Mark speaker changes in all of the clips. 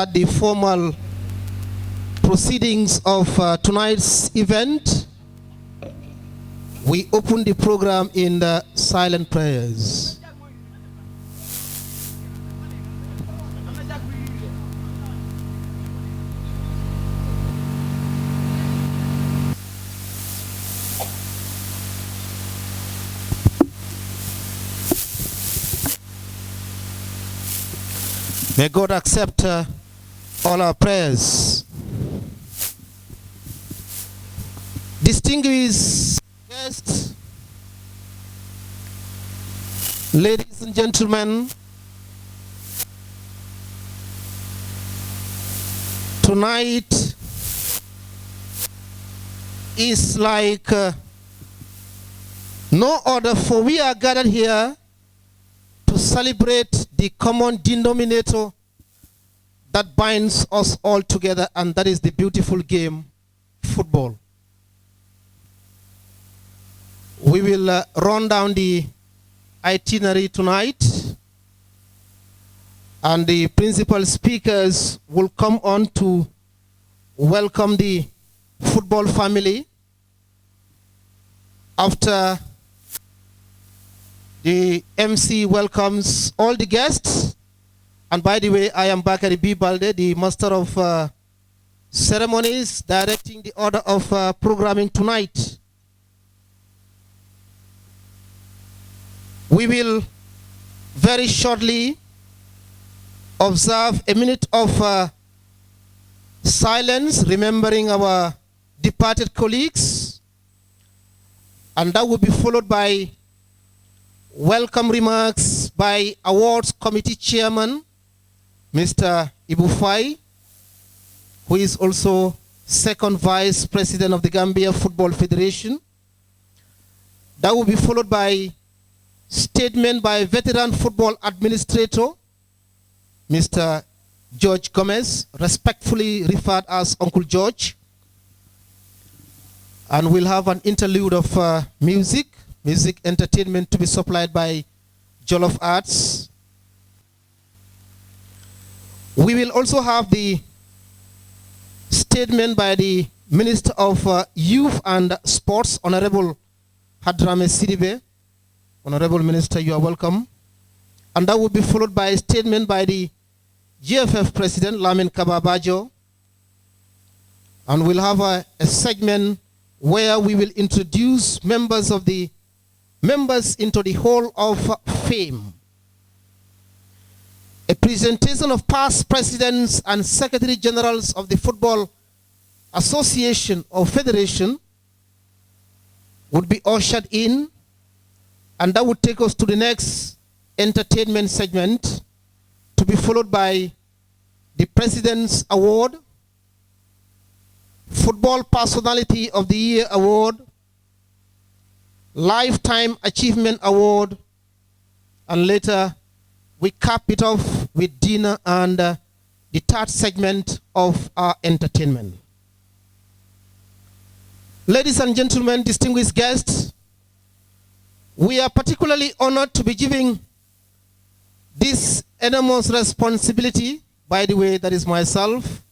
Speaker 1: start the formal proceedings of tonight's event, we open the program in the silent prayers. May God accept all our prayers. Distinguished guests, ladies and gentlemen, tonight is like no other, for we are gathered here to celebrate the common denominator that binds us all together, and that is the beautiful game, football. We will run down the itinerary tonight, and the principal speakers will come on to welcome the football family. After the MC welcomes all the guests, and by the way, I am Bakari B. Balde, the master of ceremonies, directing the order of programming tonight. We will very shortly observe a minute of silence, remembering our departed colleagues, and that will be followed by welcome remarks by Awards Committee Chairman, Mr. Ibufai, who is also second Vice President of the Gambia Football Federation. That will be followed by statement by Veteran Football Administrator, Mr. George Gomez, respectfully referred as Uncle George. And we'll have an interlude of music entertainment to be supplied by Jollof Arts. We will also have the statement by the Minister of Youth and Sports, Honorable Hadrame Sidibe. Honorable Minister, you are welcome. And that will be followed by a statement by the GFF President, Lamin Kababajo. And we'll have a segment where we will introduce members into the Hall of Fame. A presentation of past presidents and secretary generals of the Football Association or Federation would be ushered in, and that would take us to the next entertainment segment, to be followed by the President's Award, Football Personality of the Year Award, Lifetime Achievement Award, and later we cap it off with dinner and the third segment of our entertainment. Ladies and gentlemen, distinguished guests, we are particularly honored to be giving this enormous responsibility, by the way, that is myself,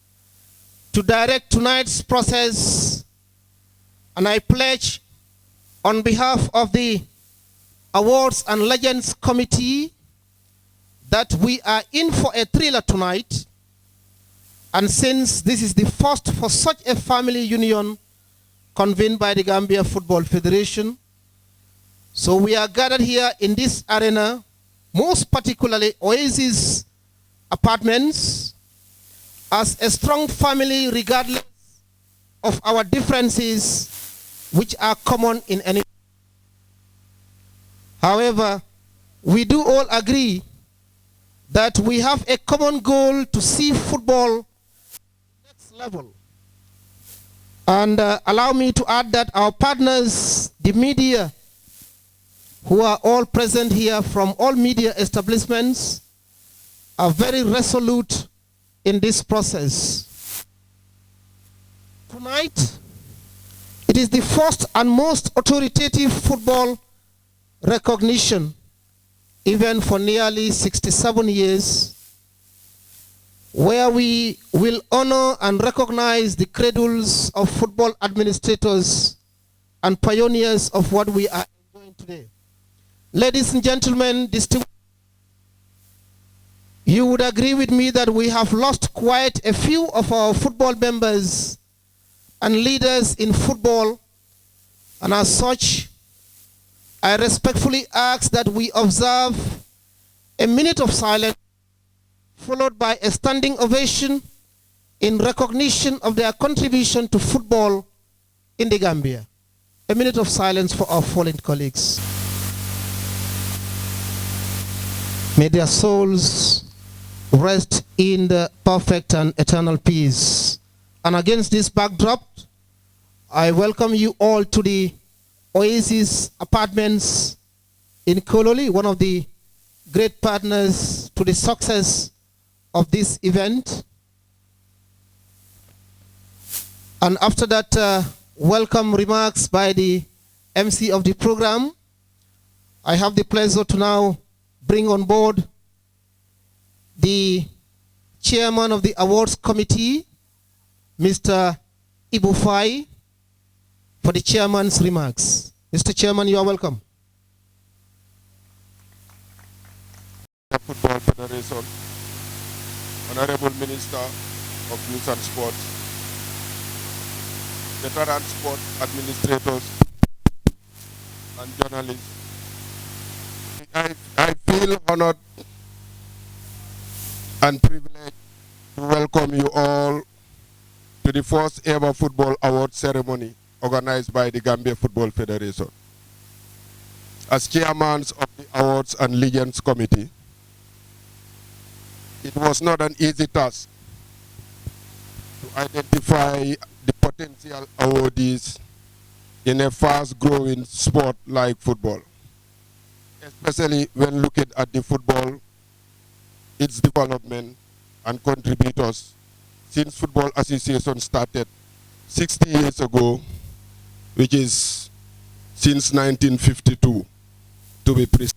Speaker 1: to direct tonight's process, and I pledge on behalf of the Awards and Legends Committee that we are in for a thriller tonight, and since this is the first for such a family union convened by the Gambia Football Federation, so we are gathered here in this arena, most particularly Oasis Apartments, as a strong family regardless of our differences, which are common in any. However, we do all agree that we have a common goal to see football next level. And allow me to add that our partners, the media, who are all present here from all media establishments, are very resolute in this process. Tonight, it is the first and most authoritative football recognition, even for nearly 67 years, where we will honor and recognize the cradles of football administrators and pioneers of what we are enjoying today. Ladies and gentlemen, you would agree with me that we have lost quite a few of our football members and leaders in football, and as such, I respectfully ask that we observe a minute of silence followed by a standing ovation in recognition of their contribution to football in the Gambia. A minute of silence for our fallen colleagues. May their souls rest in the perfect and eternal peace. And against this backdrop, I welcome you all to the Oasis Apartments in Kololi, one of the great partners to the success of this event. And after that, welcome remarks by the MC of the program. I have the pleasure to now bring on board the chairman of the awards committee, Mr. Ibufai, for the chairman's remarks. Mr. Chairman, you are welcome.
Speaker 2: Football Federation, Honorable Minister of Youth and Sports, veteran sport administrators, and journalists. I feel honored and privileged to welcome you all to the first ever football award ceremony organized by the Gambia Football Federation. As chairman of the Awards and Legends Committee, it was not an easy task to identify the potential awardees in a fast-growing sport like football, especially when looking at the football, its development and contributors since Football Association started 60 years ago, which is since 1952, to be precise.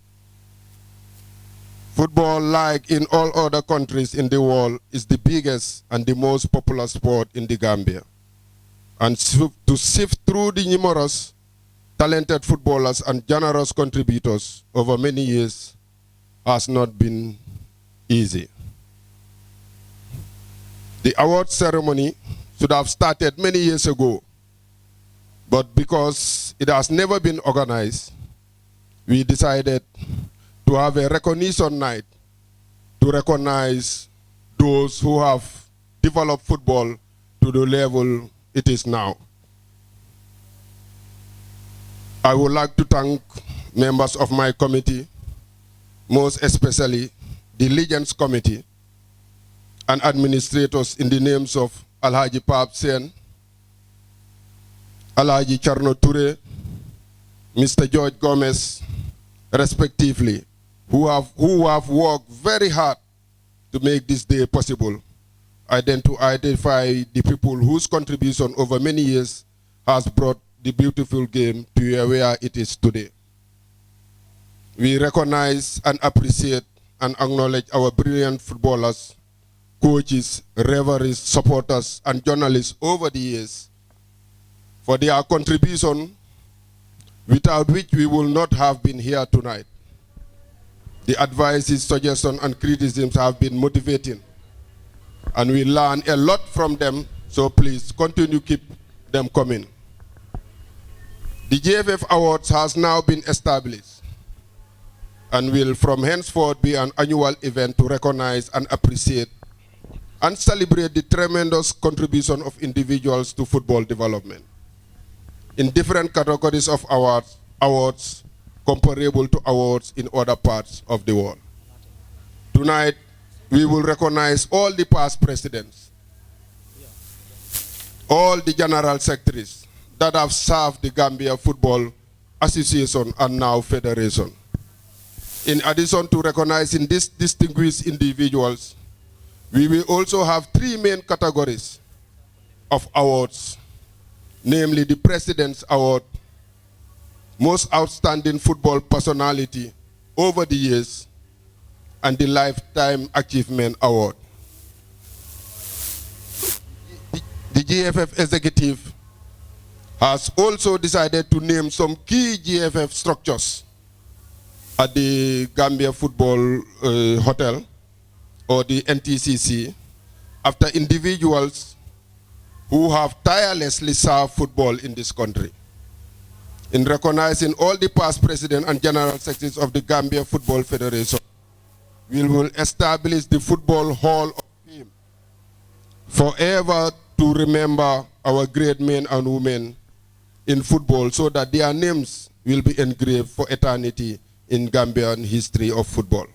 Speaker 2: Football, like in all other countries in the world, is the biggest and the most popular sport in the Gambia. And to sift through the numerous talented footballers and generous contributors over many years has not been easy. The award ceremony should have started many years ago, but because it has never been organized, we decided to have a recognition night to recognize those who have developed football to the level it is now. I would like to thank members of my committee, most especially the Legends Committee and administrators in the names of Alhaji Pap Sen, Alhaji Charno Toure, Mr. George Gomez, respectively, who have worked very hard to make this day possible, to identify the people whose contribution over many years has brought the beautiful game to where it is today. We recognize and appreciate and acknowledge our brilliant footballers, coaches, referees, supporters, and journalists over the years for their contribution, without which we will not have been here tonight. The advices, suggestions, and criticisms have been motivating, and we learn a lot from them, so please continue keep them coming. The GFF Awards has now been established and will from henceforth be an annual event to recognize and appreciate and celebrate the tremendous contribution of individuals to football development in different categories of awards comparable to awards in other parts of the world. Tonight, we will recognize all the past presidents, all the general secretaries that have served the Gambia Football Association and now Federation. In addition to recognizing these distinguished individuals, we will also have three main categories of awards, namely the President's Award, Most Outstanding Football Personality over the years, and the Lifetime Achievement Award. the GFF executive has also decided to name some key GFF structures at the Gambia Football Hotel, or the NTCC, after individuals who have tirelessly served football in this country. In recognizing all the past presidents and general secretaries of the Gambia Football Federation, we will establish the Football Hall of Fame, forever to remember our great men and women in football, so that their names will be engraved for eternity in Gambian history of football.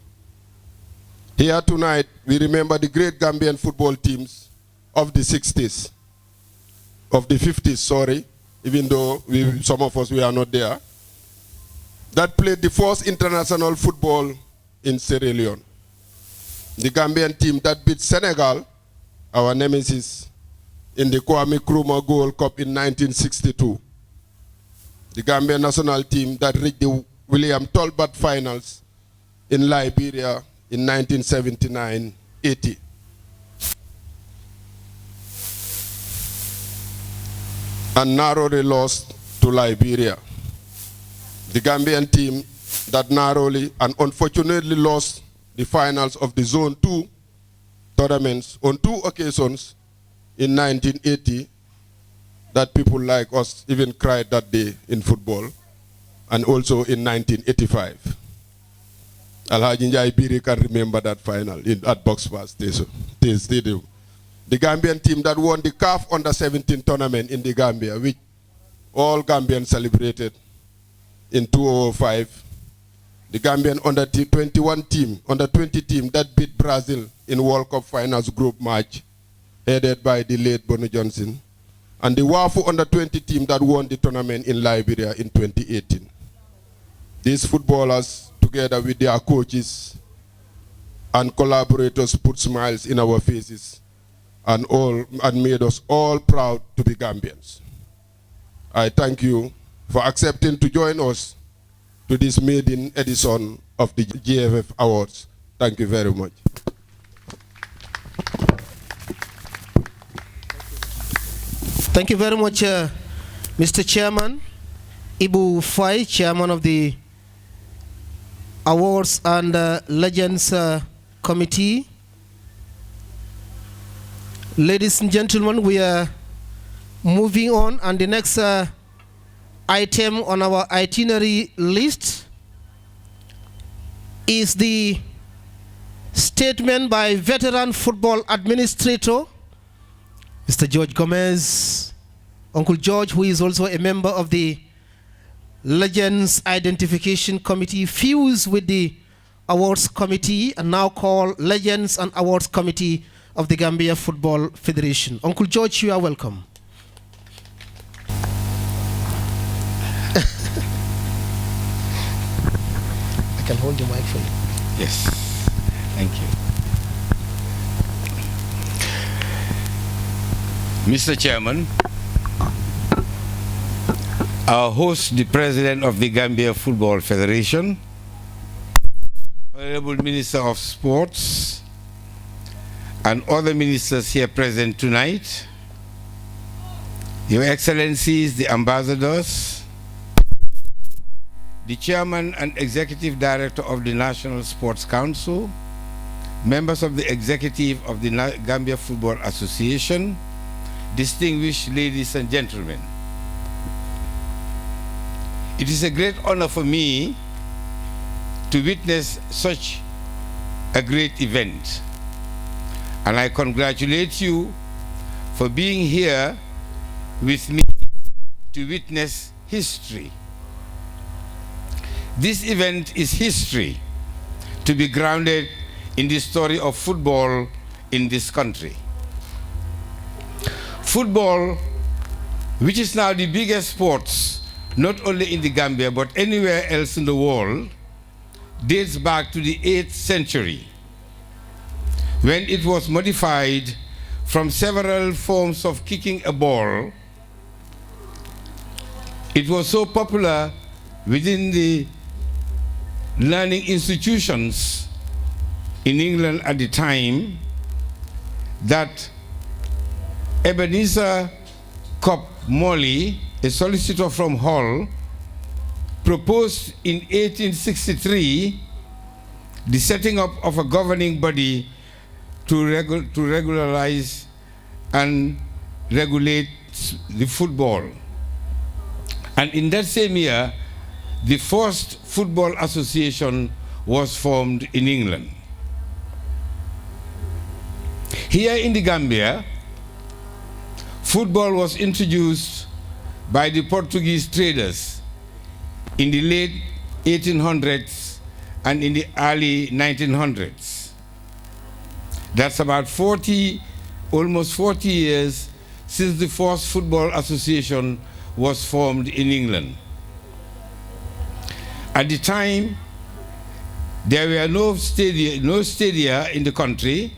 Speaker 2: Here tonight, we remember the great Gambian football teams of the 60s, of the 50s, sorry, even though some of us, we are not there, that played the first international football in Sierra Leone. The Gambian team that beat Senegal, our nemesis, in the Kwame Nkrumah Gold Cup in 1962. The Gambian national team that reached the William Tolbert finals in Liberia in 1979-80. And narrowly lost to Liberia. The Gambian team that narrowly and unfortunately lost the finals of the Zone 2 tournaments on 2 occasions in 1980, that people like us even cried that day in football, and also in 1985. Alhaji Njai Biri can remember that final at Boxbar Stadium. The Gambian team that won the CAF Under-17 tournament in the Gambia, which all Gambians celebrated in 2005. The Gambian Under-21 team, Under-20 team that beat Brazil in World Cup Finals group match, headed by the late Bono Johnson. And the WAFU Under-20 team that won the tournament in Liberia in 2018. These footballers, together with their coaches and collaborators, put smiles in our faces and made us all proud to be Gambians. I thank you for accepting to join us to this maiden edition of the GFF Awards. Thank you very much.
Speaker 1: Thank you very much, Mr. Chairman. Ibu Fai, Chairman of the Awards and Legends Committee. Ladies and gentlemen, we are moving on, and the next item on our itinerary list is the statement by veteran football administrator, Mr. George Gomez, Uncle George, who is also a member of the Legends Identification Committee, fused with the Awards Committee, and now called Legends and Awards Committee of the Gambia Football Federation. Uncle George, you are welcome. I can hold the mic for you.
Speaker 3: Yes, thank you. Mr. Chairman, our host, the President of the Gambia Football Federation, Honorable Minister of Sports, and other ministers here present tonight, Your Excellencies, the ambassadors, the Chairman and Executive Director of the National Sports Council, members of the Executive of the Gambia Football Association, distinguished ladies and gentlemen. It is a great honor for me to witness such a great event, and I congratulate you for being here with me to witness history. This event is history to be grounded in the story of football in this country. Football, which is now the biggest sport, not only in the Gambia but anywhere else in the world, dates back to the 8th century, when it was modified from several forms of kicking a ball. It was so popular within the learning institutions in England at the time that Ebenezer Cop Morley, a solicitor from Hull, proposed in 1863 the setting up of a governing body to regularize and regulate the football. And in that same year, the first football association was formed in England. Here in the Gambia, football was introduced by the Portuguese traders in the late 1800s and in the early 1900s. That's about almost 40 years since the first football association was formed in England. At the time, there were no stadia in the country,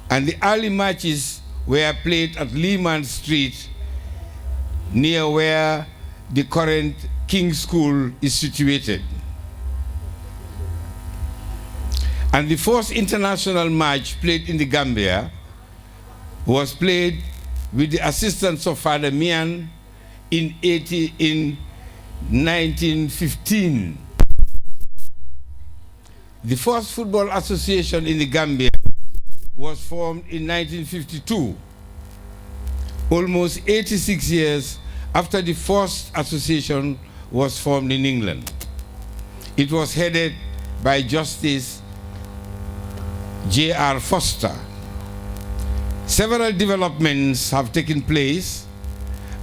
Speaker 3: and the early matches were played at Lehman Street, near where the current King's School is situated. And the first international match played in the Gambia was played with the assistance of Father Mian in 1915. The first football association in the Gambia was formed in 1952, almost 86 years after the first association was formed in England. It was headed by Justice J.R. Foster. Several developments have taken place,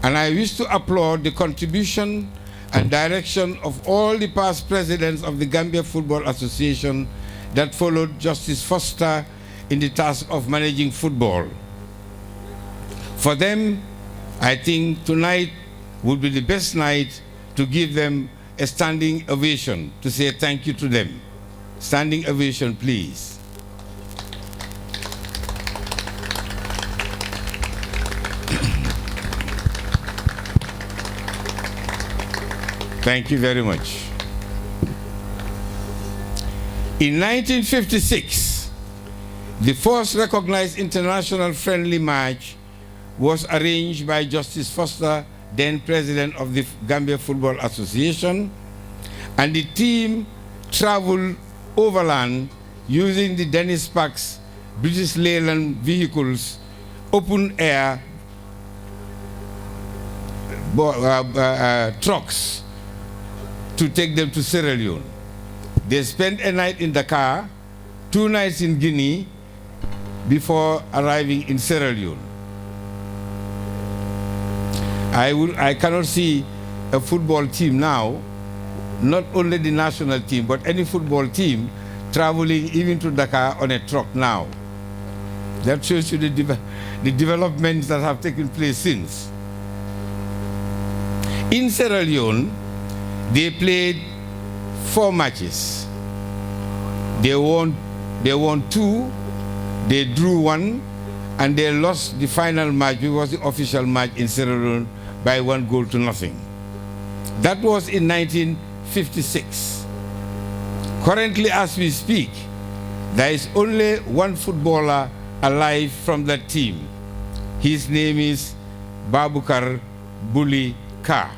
Speaker 3: and I wish to applaud the contribution and direction of all the past presidents of the Gambia Football Association that followed Justice Foster in the task of managing football. For them, I think tonight would be the best night to give them a standing ovation, to say thank you to them. Standing ovation, please. Thank you very much. In 1956, the first recognized international friendly match was arranged by Justice Foster, then president of the Gambia Football Association, and the team traveled overland using the Dennis Park's British Leyland vehicles, open air trucks, to take them to Sierra Leone. They spent a night in Dakar, 2 nights in Guinea, before arriving in Sierra Leone. I cannot see a football team now, not only the national team, but any football team traveling even to Dakar on a truck now. That shows you the developments that have taken place since. In Sierra Leone, they played 4 matches. They won 2, they drew 1, and they lost the final match, which was the official match in Sierra Leone, by 1-0. That was in 1956. Currently, as we speak, there is only one footballer alive from that team. His name is Babukar Buli Ka.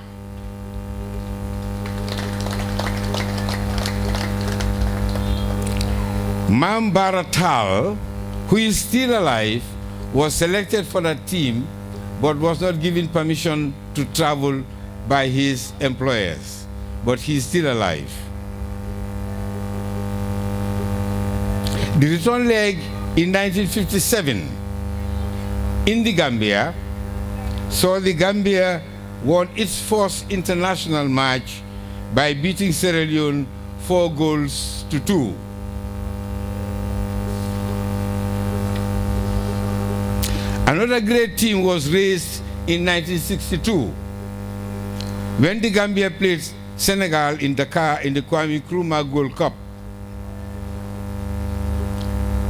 Speaker 3: Mam Baratal, who is still alive, was selected for that team but was not given permission to travel by his employers. But he's still alive. The return leg in 1957 in the Gambia saw the Gambia won its first international match by beating Sierra Leone 4-2. Another great team was raised in 1962 when the Gambia played Senegal in Dakar in the Kwame Nkrumah Gold Cup,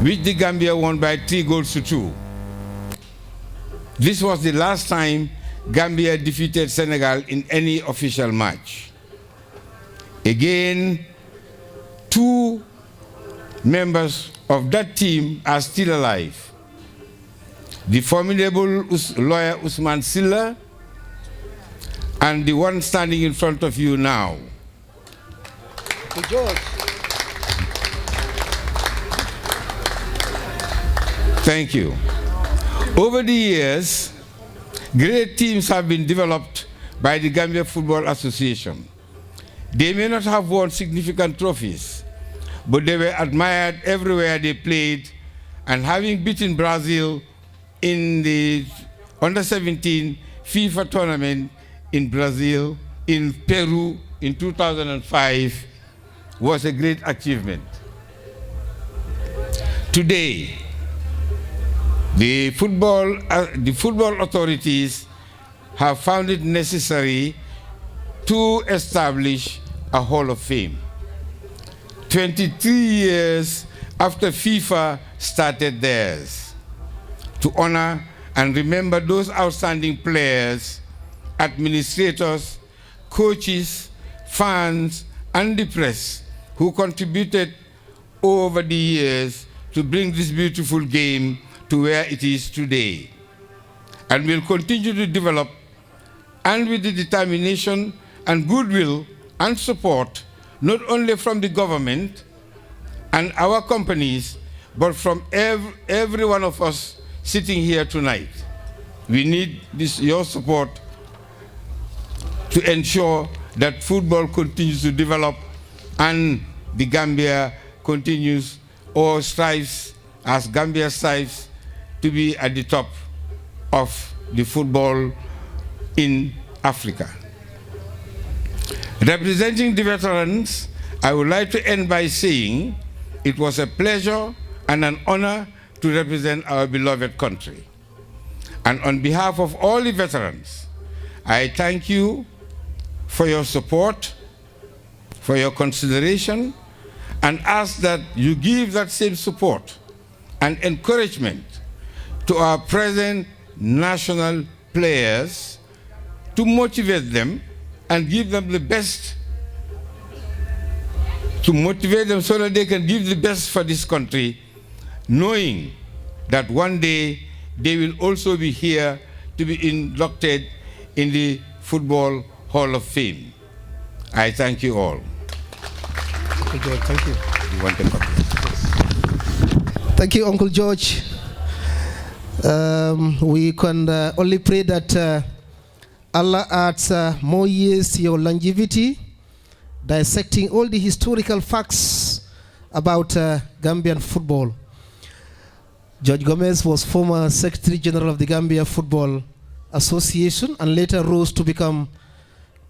Speaker 3: which the Gambia won by 3-2. This was the last time Gambia defeated Senegal in any official match. Again, 2 members of that team are still alive. the formidable lawyer Usman Silla, and the one standing in front of you now. Thank you. Over the years, great teams have been developed by the Gambia Football Association. They may not have won significant trophies, but they were admired everywhere they played, and having beaten Brazil in the Under-17 FIFA tournament in Brazil, in Peru in 2005 was a great achievement. Today, the football authorities have found it necessary to establish a Hall of Fame. 23 years after FIFA started theirs, to honor and remember those outstanding players, administrators, coaches, fans, and the press who contributed over the years to bring this beautiful game to where it is today, and will continue to develop, and with the determination and goodwill and support, not only from the government and our companies, but from every one of us sitting here tonight. We need your support to ensure that football continues to develop and the Gambia continues or strives, as Gambia strives, to be at the top of the football in Africa. Representing the veterans, I would like to end by saying it was a pleasure and an honor to represent our beloved country. And on behalf of all the veterans, I thank you for your support, for your consideration, and ask that you give that same support and encouragement to our present national players to motivate them and give them the best, to motivate them so that they can give the best for this country, knowing that one day they will also be here to be inducted in the Football Hall of Fame. I thank you all.
Speaker 1: Uncle George, thank you.
Speaker 3: You want a copy?
Speaker 1: Thank you, Uncle George. We can only pray that Allah adds more years to your longevity, dissecting all the historical facts about Gambian football. George Gomez was former Secretary General of the Gambia Football Association and later rose to become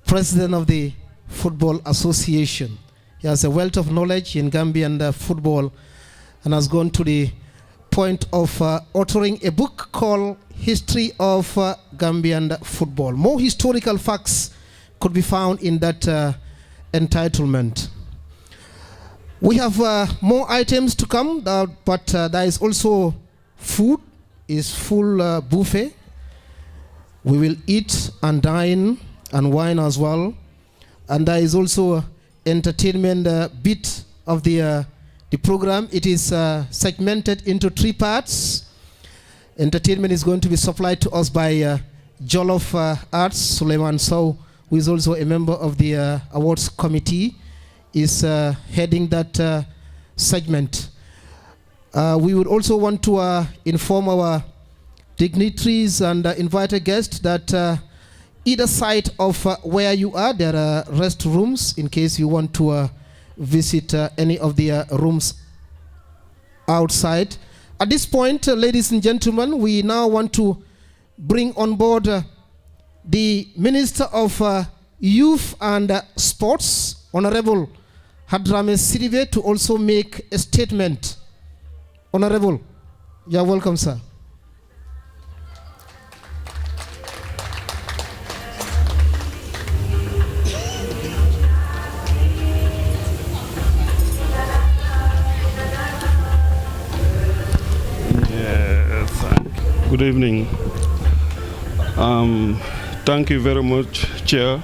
Speaker 1: President of the Football Association. He has a wealth of knowledge in Gambian football and has gone to the point of authoring a book called History of Gambian Football. More historical facts could be found in that entitlement. We have more items to come, but there is also food, is full buffet. We will eat and dine and wine as well. And there is also entertainment bit of the program. It is segmented into 3 parts. Entertainment is going to be supplied to us by Jollof Arts. Suleiman Sow, who is also a member of the awards committee, is heading that segment. We would also want to inform our dignitaries and invited guests that either side of where you are, there are restrooms in case you want to visit any of the rooms outside. At this point, ladies and gentlemen, we now want to bring on board the Minister of Youth and Sports, Honorable Hadrame Sidibe, to also make a statement. Honorable, you are welcome, sir.
Speaker 4: Good evening. Thank you very much, Chair.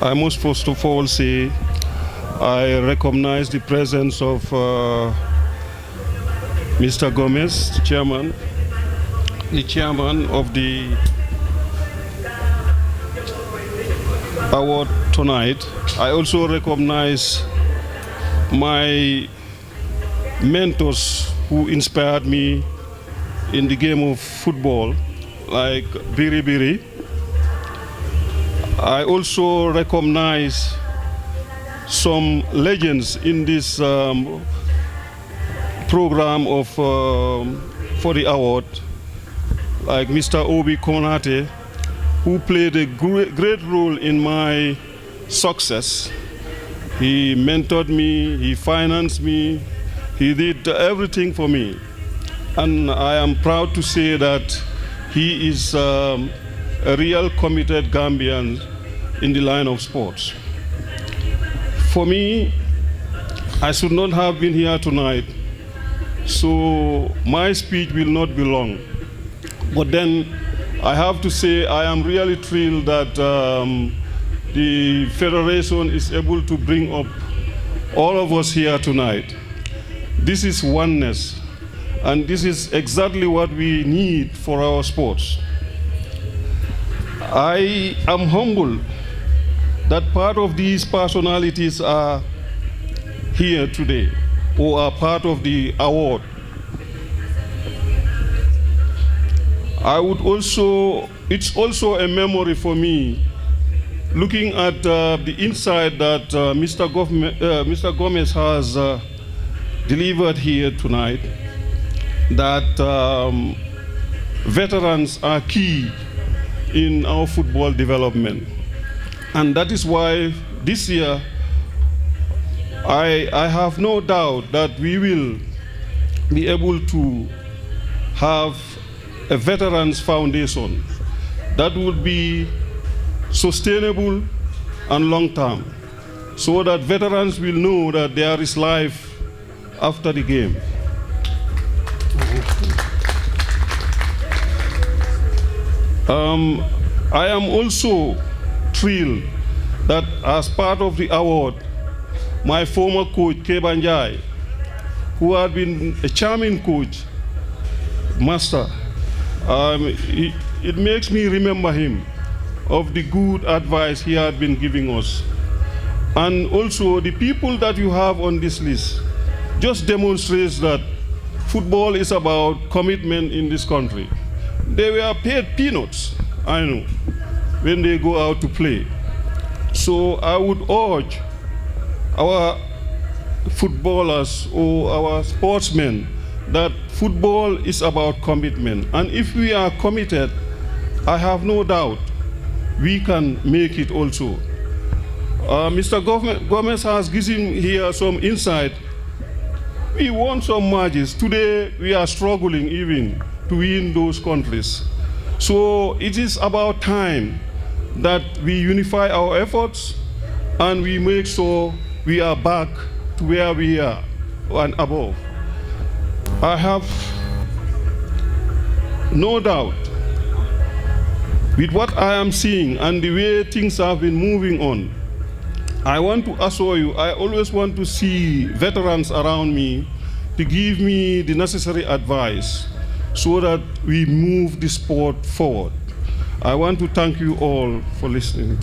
Speaker 4: I must first of all say I recognize the presence of Mr. Gomez, the chairman of the award tonight. I also recognize my mentors who inspired me in the game of football, like Biri Biri. I also recognize some legends in this program of for the award, like Mr. Obi Konate, who played a great role in my success. He mentored me, he financed me, he did everything for me. And I am proud to say that he is a real committed Gambian in the line of sports. For me, I should not have been here tonight, so my speech will not be long. But then I have to say I am really thrilled that the Federation is able to bring up all of us here tonight. This is oneness, and this is exactly what we need for our sports. I am humbled that part of these personalities are here today or are part of the award. It's also a memory for me, looking at the insight that Mr. Gomez has delivered here tonight, that veterans are key in our football development. And that is why this year, I have no doubt that we will be able to have a veterans foundation that would be sustainable and long-term, so that veterans will know that there is life after the game. I am also thrilled that as part of the award, my former coach, Kebanjai, who had been a charming coach, master, it makes me remember him of the good advice he had been giving us. And also the people that you have on this list just demonstrates that football is about commitment in this country. They were paid peanuts, I know, when they go out to play. So I would urge our footballers or our sportsmen that football is about commitment. And if we are committed, I have no doubt we can make it also. Mr. Gomez has given here some insight. We won some matches. Today we are struggling even to win those countries. So it is about time that we unify our efforts and we make sure we are back to where we are and above. I have no doubt with what I am seeing and the way things have been moving on. I want to assure you, I always want to see veterans around me to give me the necessary advice so that we move the sport forward. I want to thank you all for listening.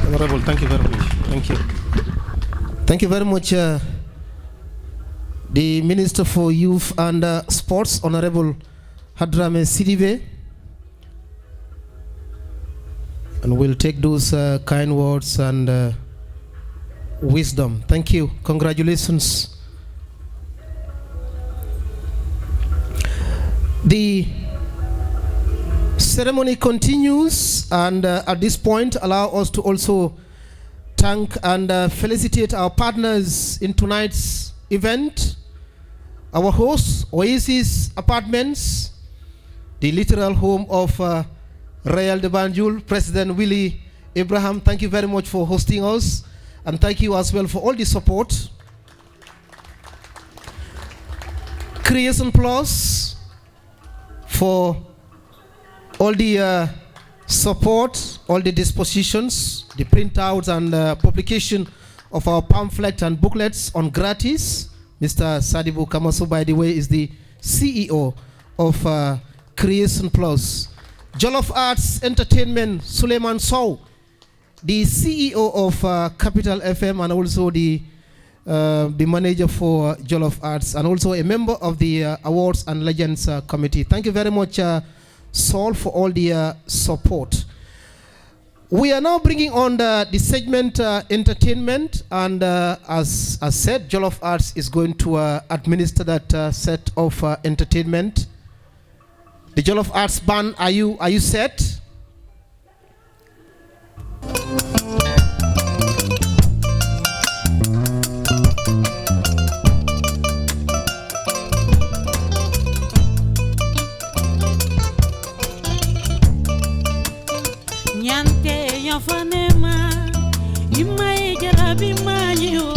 Speaker 1: Honorable, thank you very much. Thank you. Thank you very much, the Minister for Youth and Sports, Honorable Hadrame Sidibe. And we'll take those kind words and wisdom. Thank you. Congratulations. The ceremony continues, and at this point, allow us to also thank and felicitate our partners in tonight's event. Our host, Oasis Apartments, the literal home of Royal de Banjul, President Willie Abraham. Thank you very much for hosting us, and thank you as well for all the support. Creation Plus for all the support, all the dispositions, the printouts and publication of our pamphlet and booklets on gratis. Mr. Sadibu Kamaso, by the way, is the CEO of Creation Plus. Jollof Arts Entertainment, Suleiman Sow, the CEO of Capital FM and also the manager for Jollof Arts and also a member of the Awards and Legends Committee. Thank you very much, Saul, for all the support. We are now bringing on the segment entertainment, and as said, Jollof Arts is going to administer that set of entertainment. The Jollof Arts band, are you set?
Speaker 5: Nyante yafanema imae jarabi manyo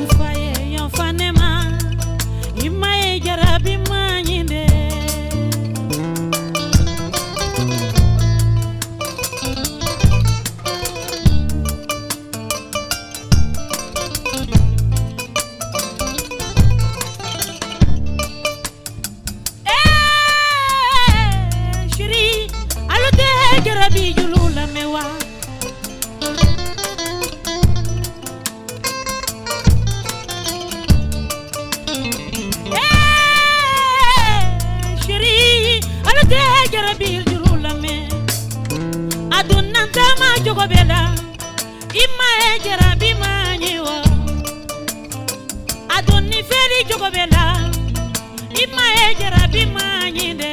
Speaker 5: ufaye yafanema imae jarabi manyinde Jarabi julula mewa shiri alate jarabi julula me adunna tama jogo bela imma jarabi manyewa adunni feri jogo bela imma jarabi manyinde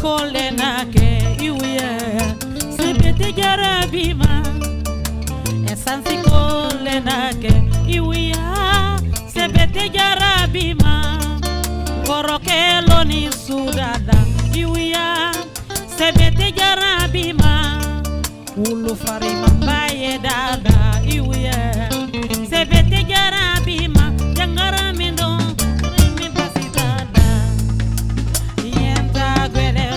Speaker 5: Kolenake iwiya sebete jarabima esansi kolenake iwiya sebete jarabima korokelo ni sudada iwiya sebete jarabima ulu farima mbaye dada iwiya sebete jarabima jangara mindo rimi pasitada yenta gwele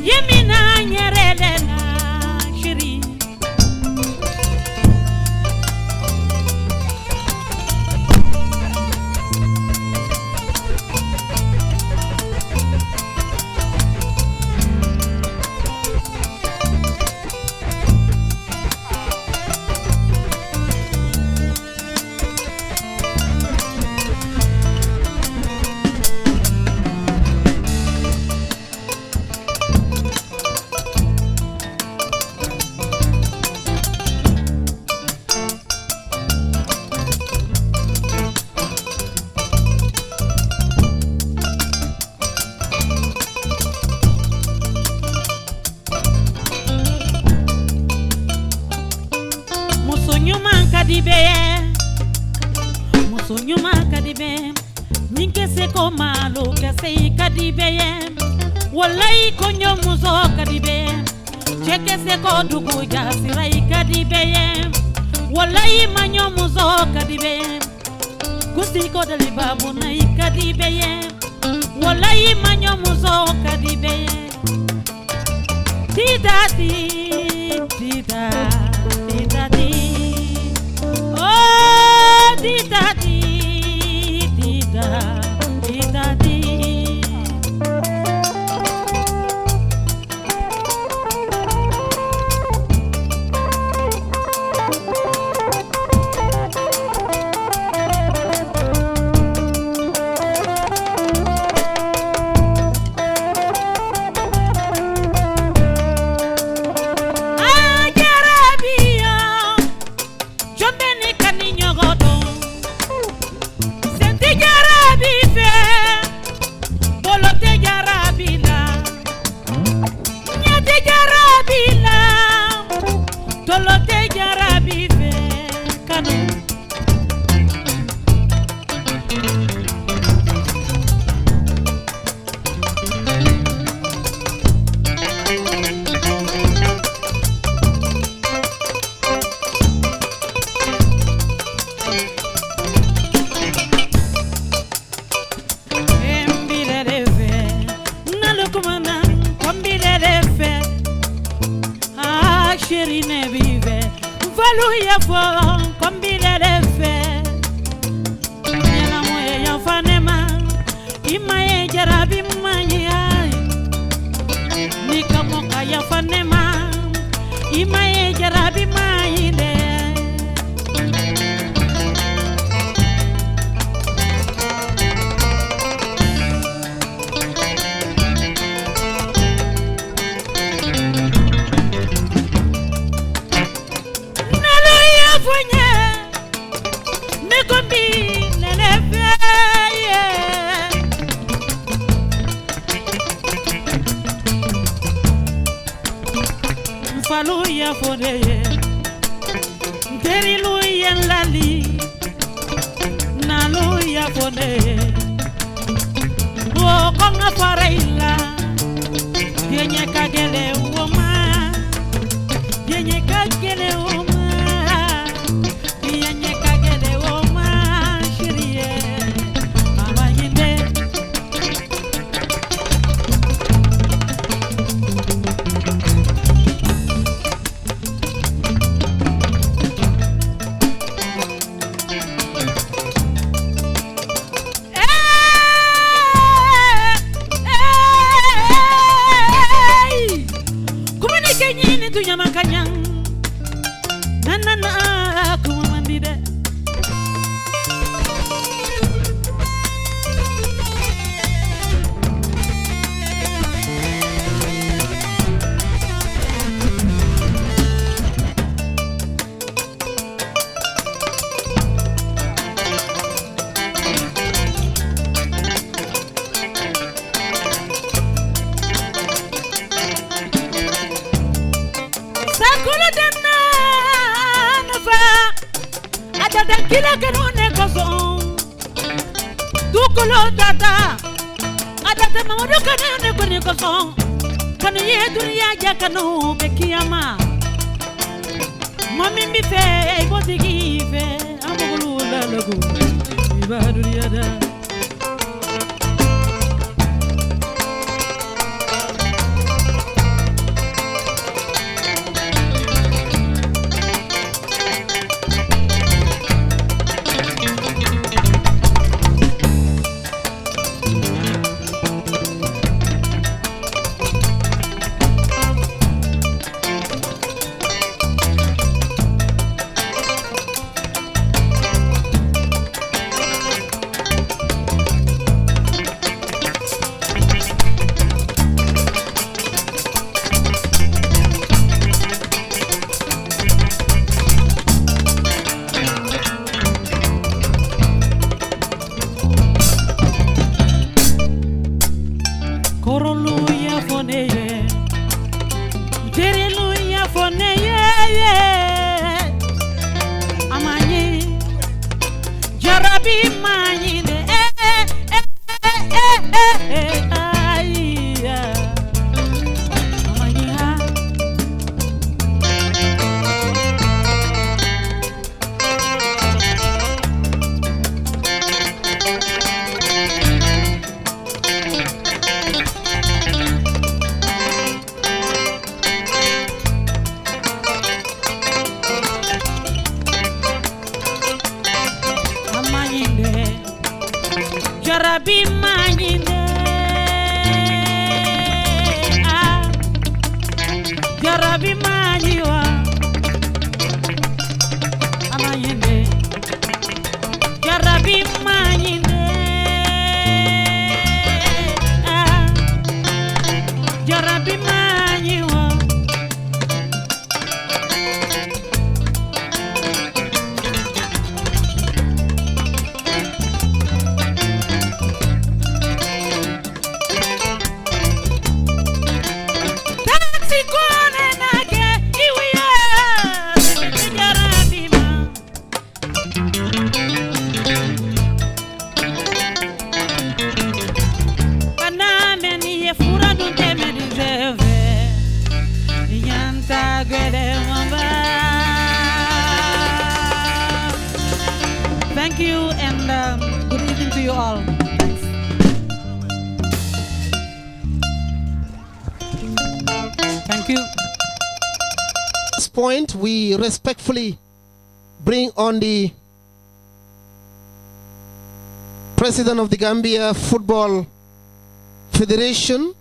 Speaker 5: Yemina nyerelela shiri Musonyuma kadibe Ninke seko malo kase kadibe Walai konyo muzo kadibe Cheke seko dugu jasirai kadibe Walai manyo muzo kadibe Kusiko dalibabu na ikadibe Walai manyo muzo kadibe Tita ti Tita Tita ti tolote jarabi fe kanu Valuya fo kombile lefe Nena moye ya fanema Imaye jarabi manya Nika moka ya fanema Imaye jarabi manya Faluya fodeye Teri luya lali Naluya fodeye Wo konga paraila Yenye kagele woma Yenye kagele woma Yenye kagele woma Shirie Mama yinde tu llama cañán na como mandide Kila kanone koson Dukulo tata Adate mamudu kanone kone koson Kanu ye dunia ja kanu bekiyama Mami mbife Ibozi gife Amugulu lalagu Iba dunia da Jarabi manyinde Jarabi manyiwa Amanyinde Jarabi manyinde Jarabi manyiwa Thank you and good evening to you all. Thanks. Thank you.
Speaker 1: At this point, we respectfully bring on the President of the Gambia Football Federation,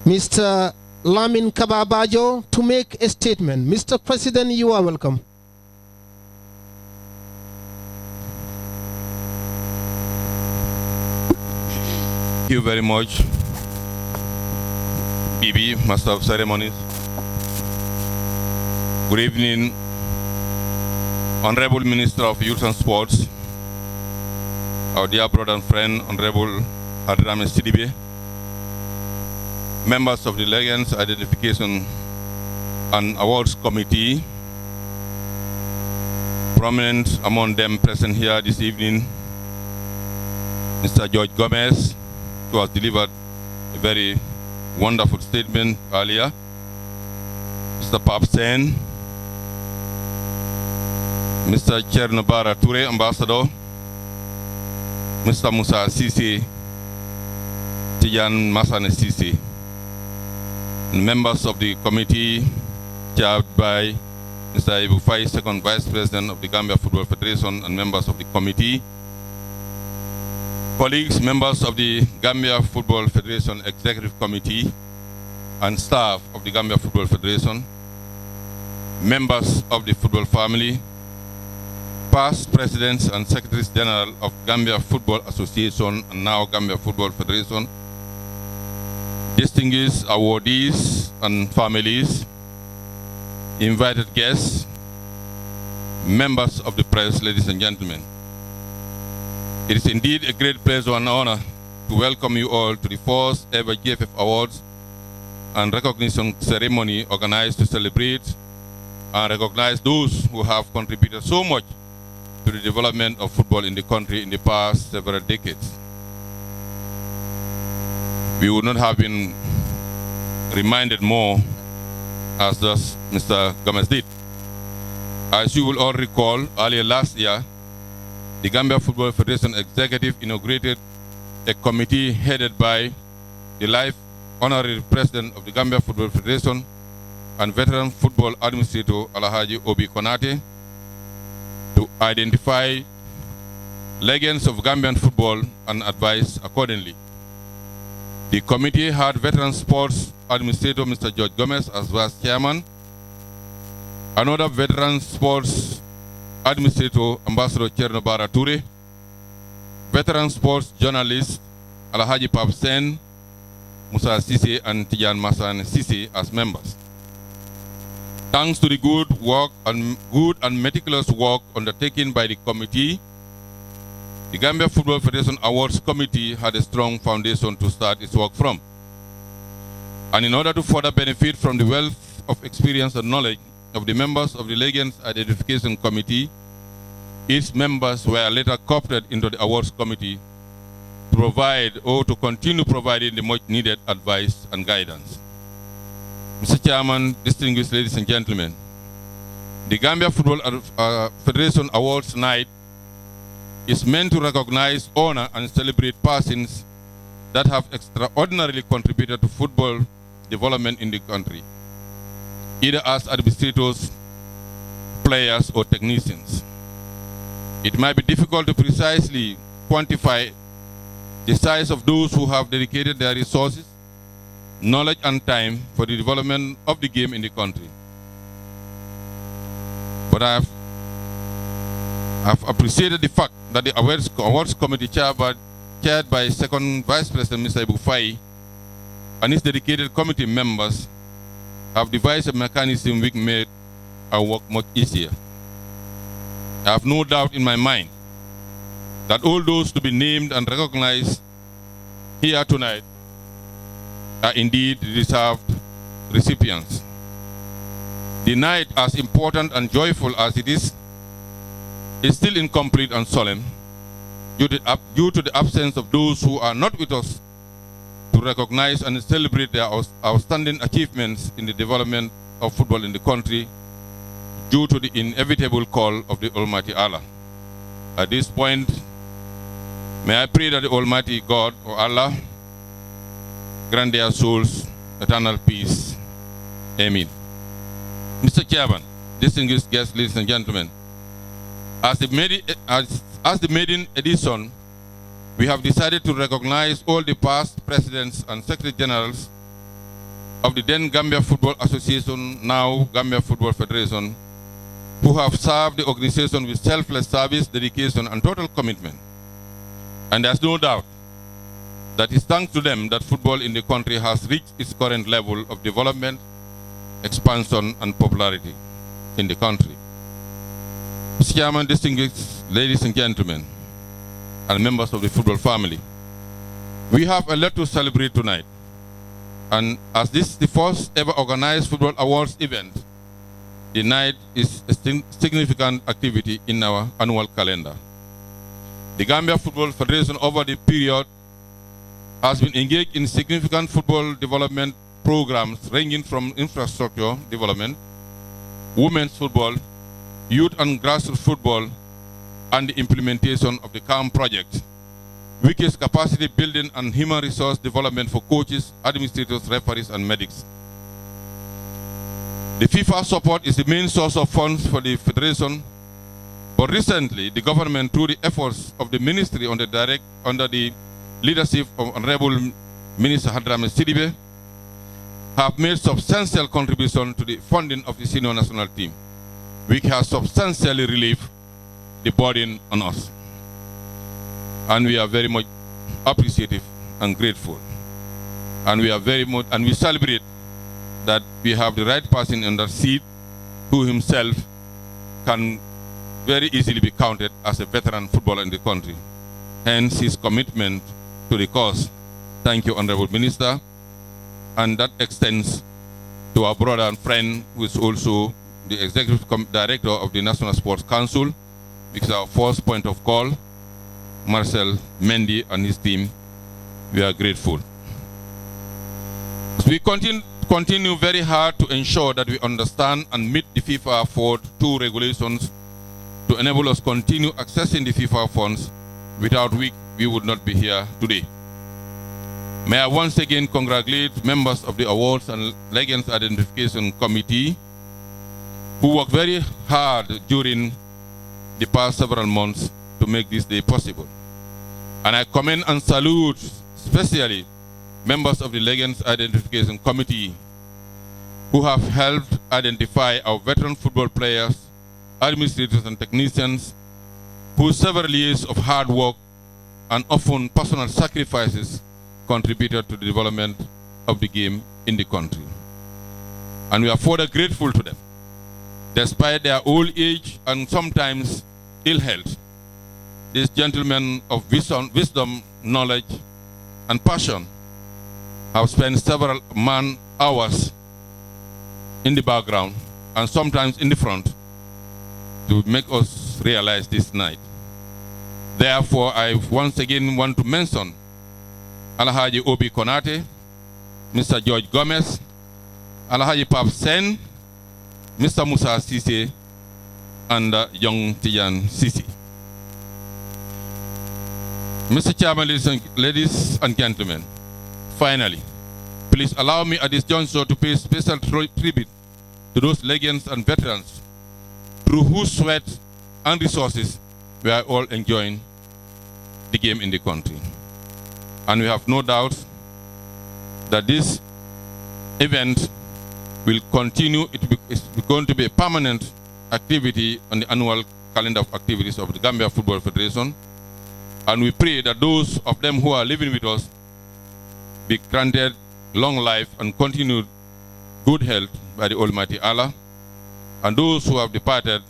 Speaker 1: Mr. Lamin Kababajo, to make a statement. Mr. President, you are welcome.
Speaker 6: Thank you very much, BB, Master of Ceremonies. Good evening, Honorable Minister of Youth and Sports, our dear brother and friend, Honorable Adrame Sidibe, members of the Legends Identification and Awards Committee, prominent among them present here this evening, Mr. George Gomez, who has delivered a very wonderful statement earlier, Mr. Pap Sen, Mr. Chernobara Toure, Ambassador, Mr. Musa Sisi, Tijan Masane Sisi, and members of the committee chaired by Mr. Ibu Fai, Second Vice President of the Gambia Football Federation, and members of the committee, colleagues, members of the Gambia Football Federation Executive Committee, and staff of the Gambia Football Federation, members of the football family, past presidents and secretaries general of Gambia Football Association and now Gambia Football Federation, distinguished awardees and families, invited guests, members of the press, ladies and gentlemen. It is indeed a great pleasure and honor to welcome you all to the first ever GFF Awards and recognition ceremony organized to celebrate and recognize those who have contributed so much to the development of football in the country in the past several decades. We would not have been reminded more as does Mr. Gomez did. As you will all recall, earlier last year, the Gambia Football Federation Executive inaugurated a committee headed by the life honorary president of the Gambia Football Federation and veteran football administrator Alhaji Obi Konate to identify legends of Gambian football and advise accordingly. The committee had veteran sports administrator Mr. George Gomez as vice chairman, another veteran sports administrator Ambassador Chernobara Toure, veteran sports journalist Alhaji Pap Sen, Musa Sisi and Tijan Masan Sisi as members. Thanks to the good and meticulous work undertaken by the committee, the Gambia Football Federation Awards Committee had a strong foundation to start its work from. And in order to further benefit from the wealth of experience and knowledge of the members of the Legends Identification Committee, its members were later co-opted into the Awards Committee to provide or to continue providing the much needed advice and guidance. Mr. Chairman, distinguished ladies and gentlemen, the Gambia Football Federation Awards Night is meant to recognize, honor, and celebrate persons that have extraordinarily contributed to football development in the country, either as administrators, players, or technicians. It might be difficult to precisely quantify the size of those who have dedicated their resources, knowledge, and time for the development of the game in the country. But I have appreciated the fact that the Awards Committee chaired by Second Vice President Mr. Ibu Fai and his dedicated committee members have devised a mechanism which made our work much easier. I have no doubt in my mind that all those to be named and recognized here tonight are indeed deserved recipients. The night, as important and joyful as it is still incomplete and solemn due to the absence of those who are not with us to recognize and celebrate their outstanding achievements in the development of football in the country due to the inevitable call of the Almighty Allah. At this point, may I pray that the Almighty God or Allah grant their souls eternal peace. Amen. Mr. Chairman, distinguished guests, ladies and gentlemen, as the maiden edition, we have decided to recognize all the past presidents and secretary generals of the then Gambia Football Association, now Gambia Football Federation, who have served the organization with selfless service, dedication, and total commitment. And there's no doubt that it's thanks to them that football in the country has reached its current level of development, expansion, and popularity in the country. Mr. Chairman, distinguished ladies and gentlemen, and members of the football family, we have a lot to celebrate tonight. And as this is the first ever organized football awards event, the night is a significant activity in our annual calendar. The Gambia Football Federation over the period has been engaged in significant football development programs ranging from infrastructure development, women's football, youth and grassroots football, and the implementation of the CAM project, which is capacity building and human resource development for coaches, administrators, referees, and medics. The FIFA support is the main source of funds for the Federation, but recently the government, through the efforts of the ministry under the leadership of Honorable Minister Hadrami Sidibe, have made substantial contribution to the funding of the senior national team, which has substantially relieved the burden on us. And we are very much appreciative and grateful. And we celebrate that we have the right person in that seat who himself can very easily be counted as a veteran footballer in the country. Hence his commitment to the cause. Thank you, Honorable Minister. And that extends to our brother and friend, who is also the Executive Director of the National Sports Council, which is our first point of call, Marcel Mendy and his team. We are grateful. We continue very hard to ensure that we understand and meet the FIFA Forward 2 regulations to enable us continue accessing the FIFA funds, without which we would not be here today. May I once again congratulate members of the Awards and Legends Identification Committee who worked very hard during the past several months to make this day possible. And I commend and salute especially members of the Legends Identification Committee who have helped identify our veteran football players, administrators, and technicians whose several years of hard work and often personal sacrifices contributed to the development of the game in the country. And we are further grateful to them. Despite their old age and sometimes ill health, these gentlemen of wisdom, knowledge, and passion have spent several man-hours in the background and sometimes in the front to make us realize this night. Therefore, I once again want to mention Alhaji Obi Konate, Mr. George Gomez, Alhaji Pap Sen, Mr. Musa Sise, and young Tijan Sisi. Mr. Chairman, ladies and gentlemen, finally, please allow me at this juncture to pay special tribute to those legends and veterans through whose sweat and resources we are all enjoying the game in the country. And we have no doubt that this event will continue. It's going to be a permanent activity on the annual calendar of activities of the Gambia Football Federation. And we pray that those of them who are living with us be granted long life and continued good health by the Almighty Allah. And those who have departed,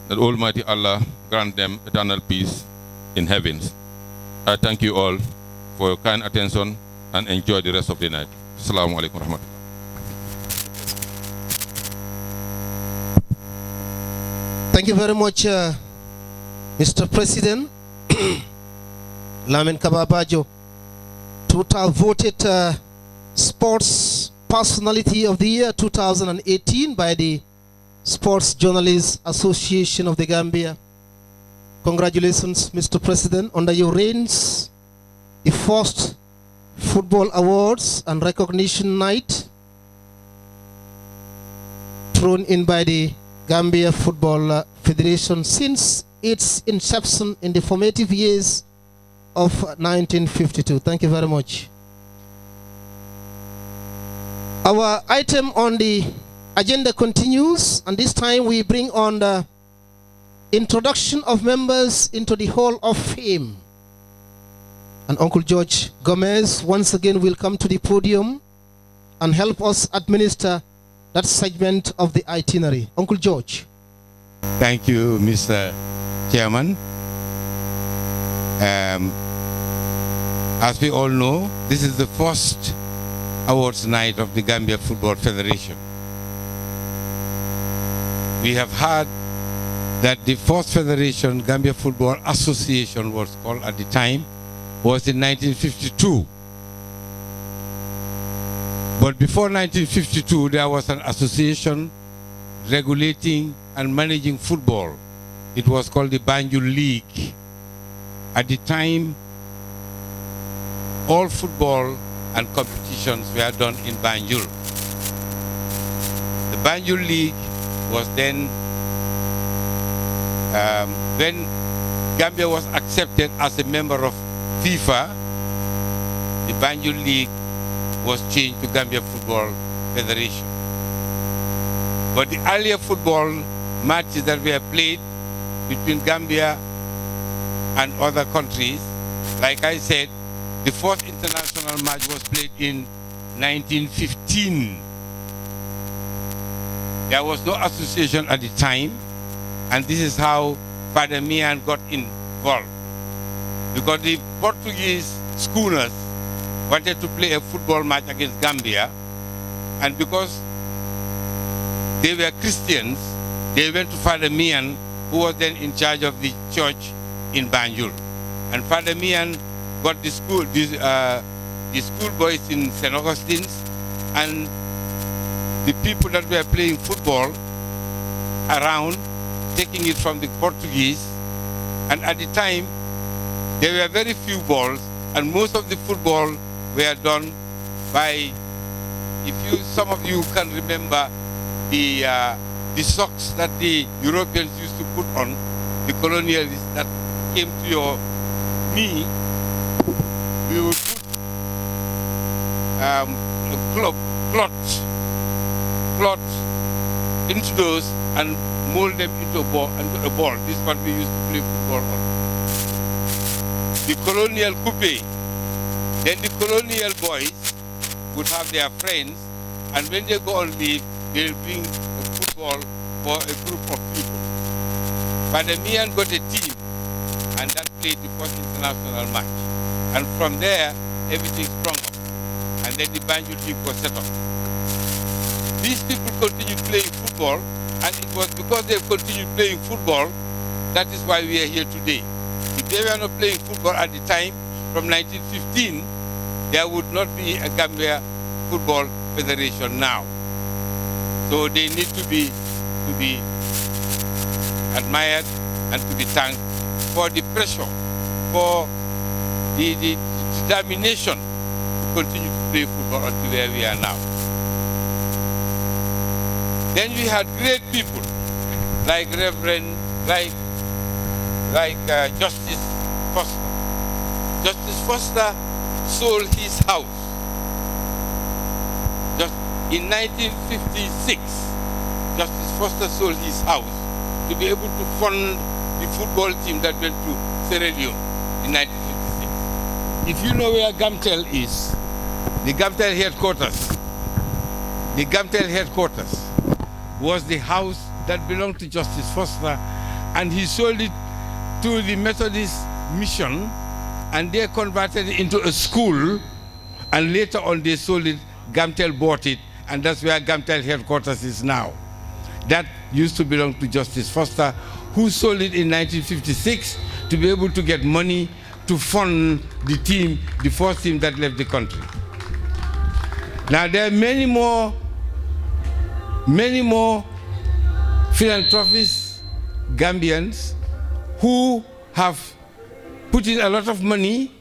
Speaker 6: that Almighty Allah grant them eternal peace in heavens. I thank you all for your kind attention and enjoy the rest of the night. Assalamu alaikum warahmatullahi.
Speaker 1: Thank you very much, Mr. President. Lamin Kababajo, total voted Sports Personality of the Year 2018 by the Sports Journalists Association of the Gambia. Congratulations, Mr. President. Under your reigns, the first Football Awards and Recognition Night thrown in by the Gambia Football Federation since its inception in the formative years of 1952. Thank you very much. Our item on the agenda continues, and this time we bring on the introduction of members into the Hall of Fame. And Uncle George Gomez once again will come to the podium and help us administer that segment of the itinerary. Uncle George.
Speaker 3: Thank you, Mr. Chairman. As we all know, this is the first awards night of the Gambia Football Federation. We have heard that the first federation, Gambia Football Association was called at the time, was in 1952. But before 1952, there was an association regulating and managing football. It was called the Banjul League. At the time, all football and competitions were done in Banjul. The Banjul League was then, when Gambia was accepted as a member of FIFA, the Banjul League was changed to Gambia Football Federation. But the earlier football matches that were played between Gambia and other countries, like I said, the first international match was played in 1915. There was no association at the time, and this is how Father Mian got involved. Because the Portuguese schooners wanted to play a football match against Gambia, and because they were Christians, they went to Father Mian, who was then in charge of the church in Banjul. And Father Mian got the schoolboys in St. Augustine's and the people that were playing football around, taking it from the Portuguese. And at the time, there were very few balls, and most of the football were done by, some of you can remember the socks that the Europeans used to put on, the colonialists that came to your knee. We would put cloth into those and mold them into a ball. This is what we used to play football on. The colonial coupe. Then the colonial boys would have their friends, and when they go on leave, they'll bring a football for a group of people. Father Mian got a team, and that played the first international match. And from there, everything sprung up. And then the Banjul League was set up. These people continued playing football, and it was because they continued playing football, that is why we are here today. If they were not playing football at the time, from 1915, there would not be a Gambia Football Federation now. So they need to be admired and to be thanked for the pressure, for the determination to continue to play football until where we are now. Then we had great people like Justice Foster. Justice Foster sold his house. Just in 1956, Justice Foster sold his house to be able to fund the football team that went to Sierra Leone in 1956. If you know where Gamtel is, the Gamtel headquarters was the house that belonged to Justice Foster, and he sold it to the Methodist Mission, and they converted it into a school, and later on they sold it. Gamtel bought it, and that's where Gamtel headquarters is now. That used to belong to Justice Foster, who sold it in 1956 to be able to get money to fund the team, the first team that left the country. Now there are many more philanthropists, Gambians, who have put in a lot of money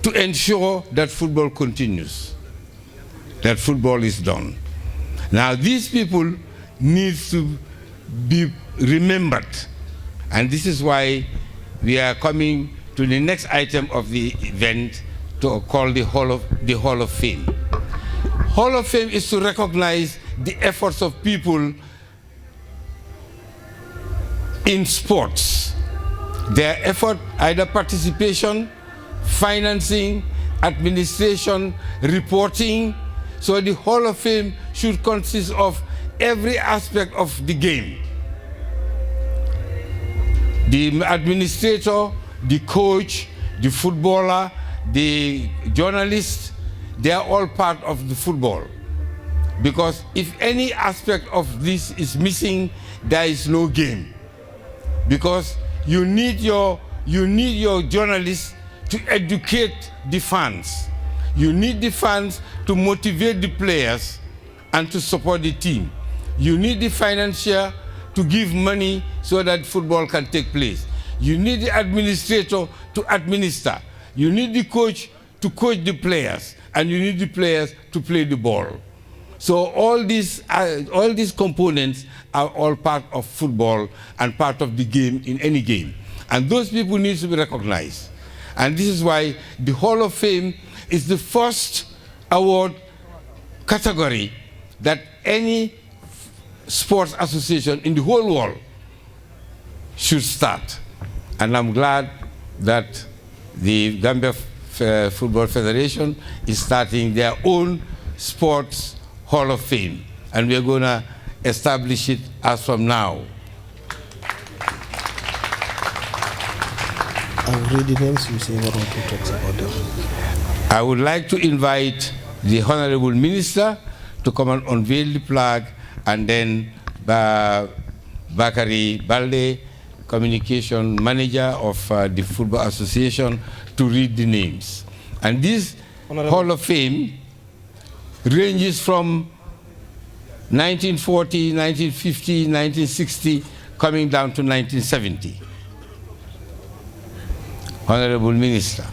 Speaker 3: to ensure that football continues, that football is done. Now these people need to be remembered, and this is why we are coming to the next item of the event to call the Hall of Fame. Hall of Fame is to recognize the efforts of people in sports. Their effort, either participation, financing, administration, reporting. So the Hall of Fame should consist of every aspect of the game. The administrator, the coach, the footballer, the journalist, they are all part of the football. Because if any aspect of this is missing, there is no game. Because you need your journalists to educate the fans. You need the fans to motivate the players and to support the team. You need the financier to give money so that football can take place. You need the administrator to administer. You need the coach to coach the players, and you need the players to play the ball. So all these components are all part of football and part of the game in any game. And those people need to be recognized. And this is why the Hall of Fame is the first award category that any sports association in the whole world should start. And I'm glad that the Gambia Football Federation is starting their own sports Hall of Fame, and we're going to establish it as from now.
Speaker 1: I'll read the names, you say what to talk about them.
Speaker 3: I would like to invite the Honorable Minister to come and unveil the flag, and then Bakari Balde, Communication Manager of the Football Association, to read the names. And this Hall of Fame ranges from 1940, 1950, 1960, coming down to 1970. Honorable Minister.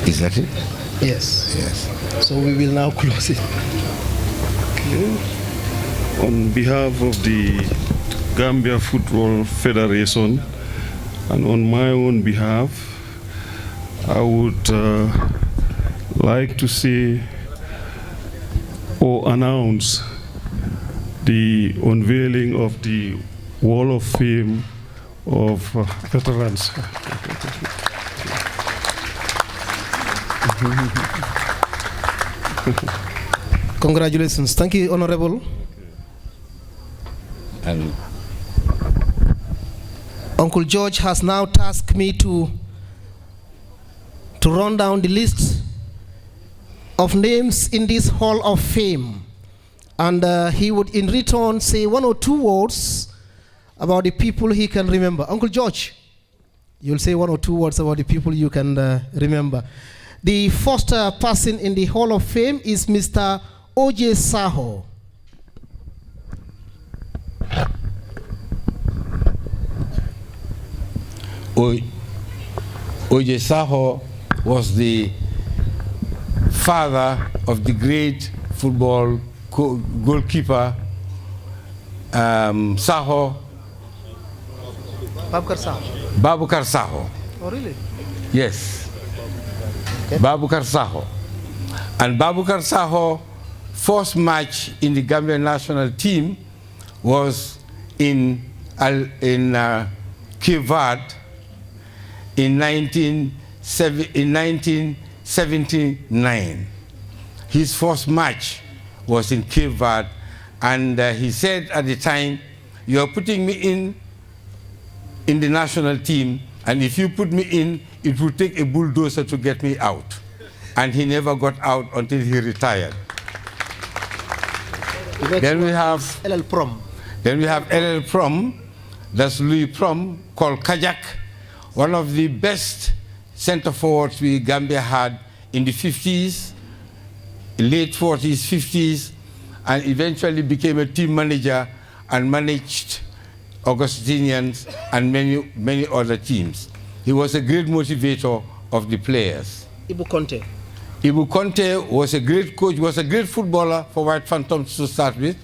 Speaker 3: Is that it?
Speaker 1: Yes.
Speaker 3: Yes.
Speaker 1: So we will now close it.
Speaker 4: Okay. On behalf of the Gambia Football Federation and on my own behalf, I would like to say or announce the unveiling of the Wall of Fame of veterans.
Speaker 1: Congratulations. Thank you, Honorable.
Speaker 3: And
Speaker 1: Uncle George has now tasked me to run down the list of names in this Hall of Fame. And he would in return say 1 or 2 words about the people he can remember. Uncle George, you'll say 1 or 2 words about the people you can remember. The first person in the Hall of Fame is Mr. O.J. Saho.
Speaker 3: O.J. Saho was the father of the great football goalkeeper Saho. Babukar Saho.
Speaker 1: Oh, really?
Speaker 3: Yes.
Speaker 1: Okay.
Speaker 3: Babukar Saho. And Babukar Saho first match in the Gambian national team was in Cape Verde in 1979. His first match was in Cape Verde, and he said at the time, "You are putting me in the national team, and if you put me in, it will take a bulldozer to get me out." And he never got out until he retired. Then we have
Speaker 1: LL Prom.
Speaker 3: Then we have LL Prom, that's Louis Prom, called Kajak, one of the best center forwards we Gambia had in the 50s late 40s, 50s, and eventually became a team manager and managed Augustinians and many other teams. He was a great motivator of the players.
Speaker 1: Ibu Conte.
Speaker 3: Ibu Conte was a great coach, was a great footballer for White Phantoms to start with,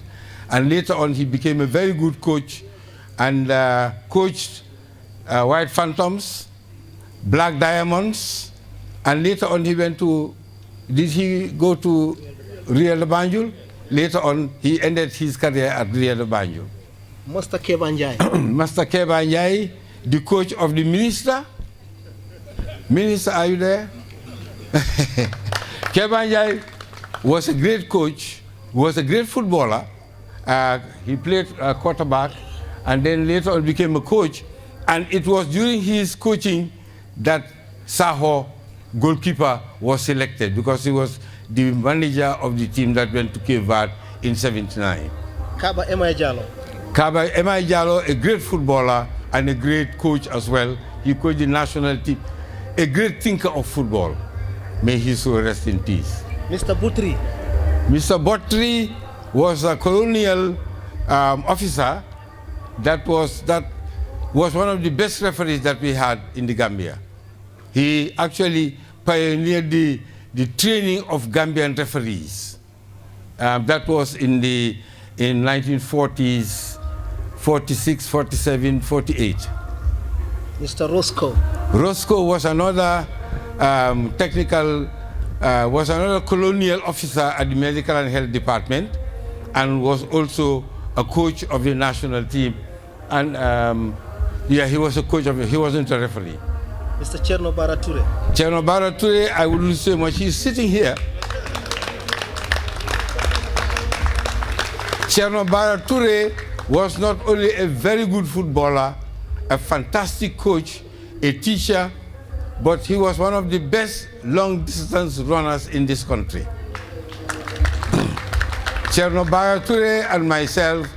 Speaker 3: and later on he became a very good coach and coached White Phantoms, Black Diamonds, and later on he went to, did he go to Real de Banjul? Later on he ended his career at Real de Banjul.
Speaker 1: Master Keba Njai.
Speaker 3: Master Keba Njai, the coach of the minister. Minister, are you there? Keba Njai was a great coach, was a great footballer. He played quarterback and then later on became a coach. And it was during his coaching that Saho, goalkeeper, was selected because he was the manager of the team that went to Cape Verde in '79.
Speaker 1: Kaba Emai Jallo.
Speaker 3: Kaba Emai Jallo, a great footballer and a great coach as well. He coached the national team. A great thinker of football. May his soul rest in peace.
Speaker 1: Mr. Butri.
Speaker 3: Mr. Butri was a colonial officer that was one of the best referees that we had in the Gambia. He actually pioneered the training of Gambian referees. That was in 1940s, 46, 47, 48.
Speaker 1: Mr. Roscoe.
Speaker 3: Roscoe was another was another colonial officer at the Medical and Health Department and was also a coach of the national team. And yeah, he was a coach of it. He wasn't a referee.
Speaker 1: Mr. Cherno Barature.
Speaker 3: Cherno Barature, I wouldn't say much. He's sitting here. Cherno Barature was not only a very good footballer, a fantastic coach, a teacher, but he was one of the best long-distance runners in this country. Cherno Barature and myself,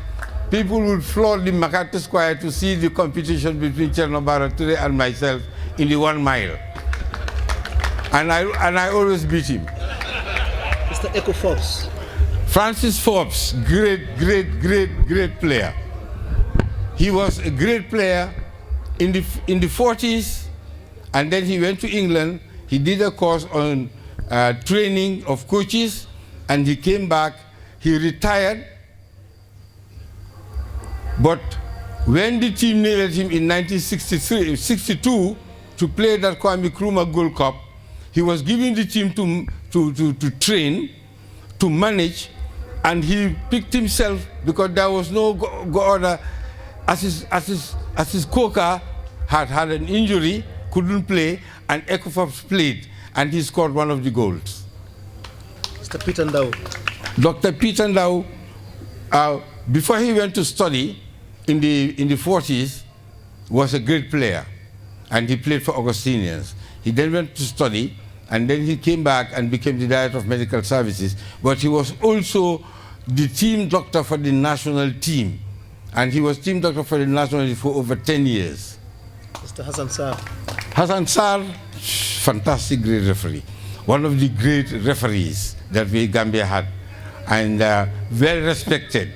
Speaker 3: people would flood the Makati Square to see the competition between Cherno Barature and myself in the 1 mile. And I always beat him.
Speaker 1: Mr. Echo Forbes.
Speaker 3: Francis Forbes, great player. He was a great player in the 40s, and then he went to England. He did a course on training of coaches, and he came back. He retired, but when the team needed him in 1962 to play that Kwame Nkrumah Gold Cup, he was giving the team to train, to manage, and he picked himself because there was no other. As his coca had an injury, couldn't play, and Echo Forbes played, and he scored one of the goals.
Speaker 1: Mr. Peter Ndau.
Speaker 3: Dr. Peter Ndau, before he went to study in the 40s, was a great player, and he played for Augustinians. He then went to study, and then he came back and became the Director of Medical Services, but he was also the team doctor for the national team, and he was team doctor for the national team for over 10 years.
Speaker 1: Mr. Hassan Sarr.
Speaker 3: Hassan Sarr, fantastic great referee. One of the great referees that we Gambia had, and well respected.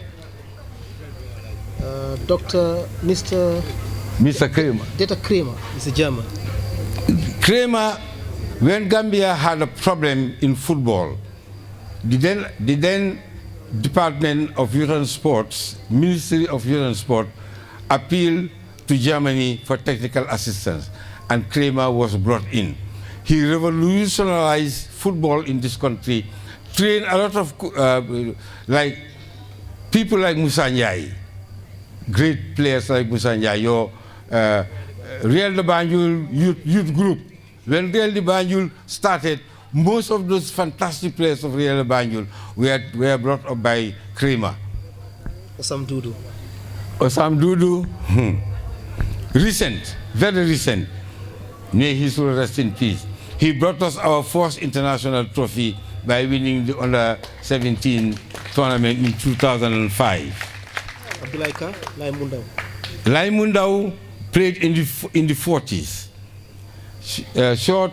Speaker 3: Mr. Kramer.
Speaker 1: Data Kramer is a German.
Speaker 3: Kramer, when Gambia had a problem in football, the then Department of Youth and Sports, Ministry of Youth and Sport, appealed to Germany for technical assistance, and Kramer was brought in. He revolutionized football in this country, trained a lot of like people like Musa Njai, great players like Musa Njai, your Real de Banjul youth group. When Real de Banjul started, most of those fantastic players of Real de Banjul were brought up by Kramer.
Speaker 1: Osam Dudu.
Speaker 3: Osam Dudu, recent, very recent. May his soul rest in peace. He brought us our first international trophy by winning the under-17 tournament in 2005.
Speaker 1: Abdulaika Laimundau.
Speaker 3: Laimundau played in the 40s. Short,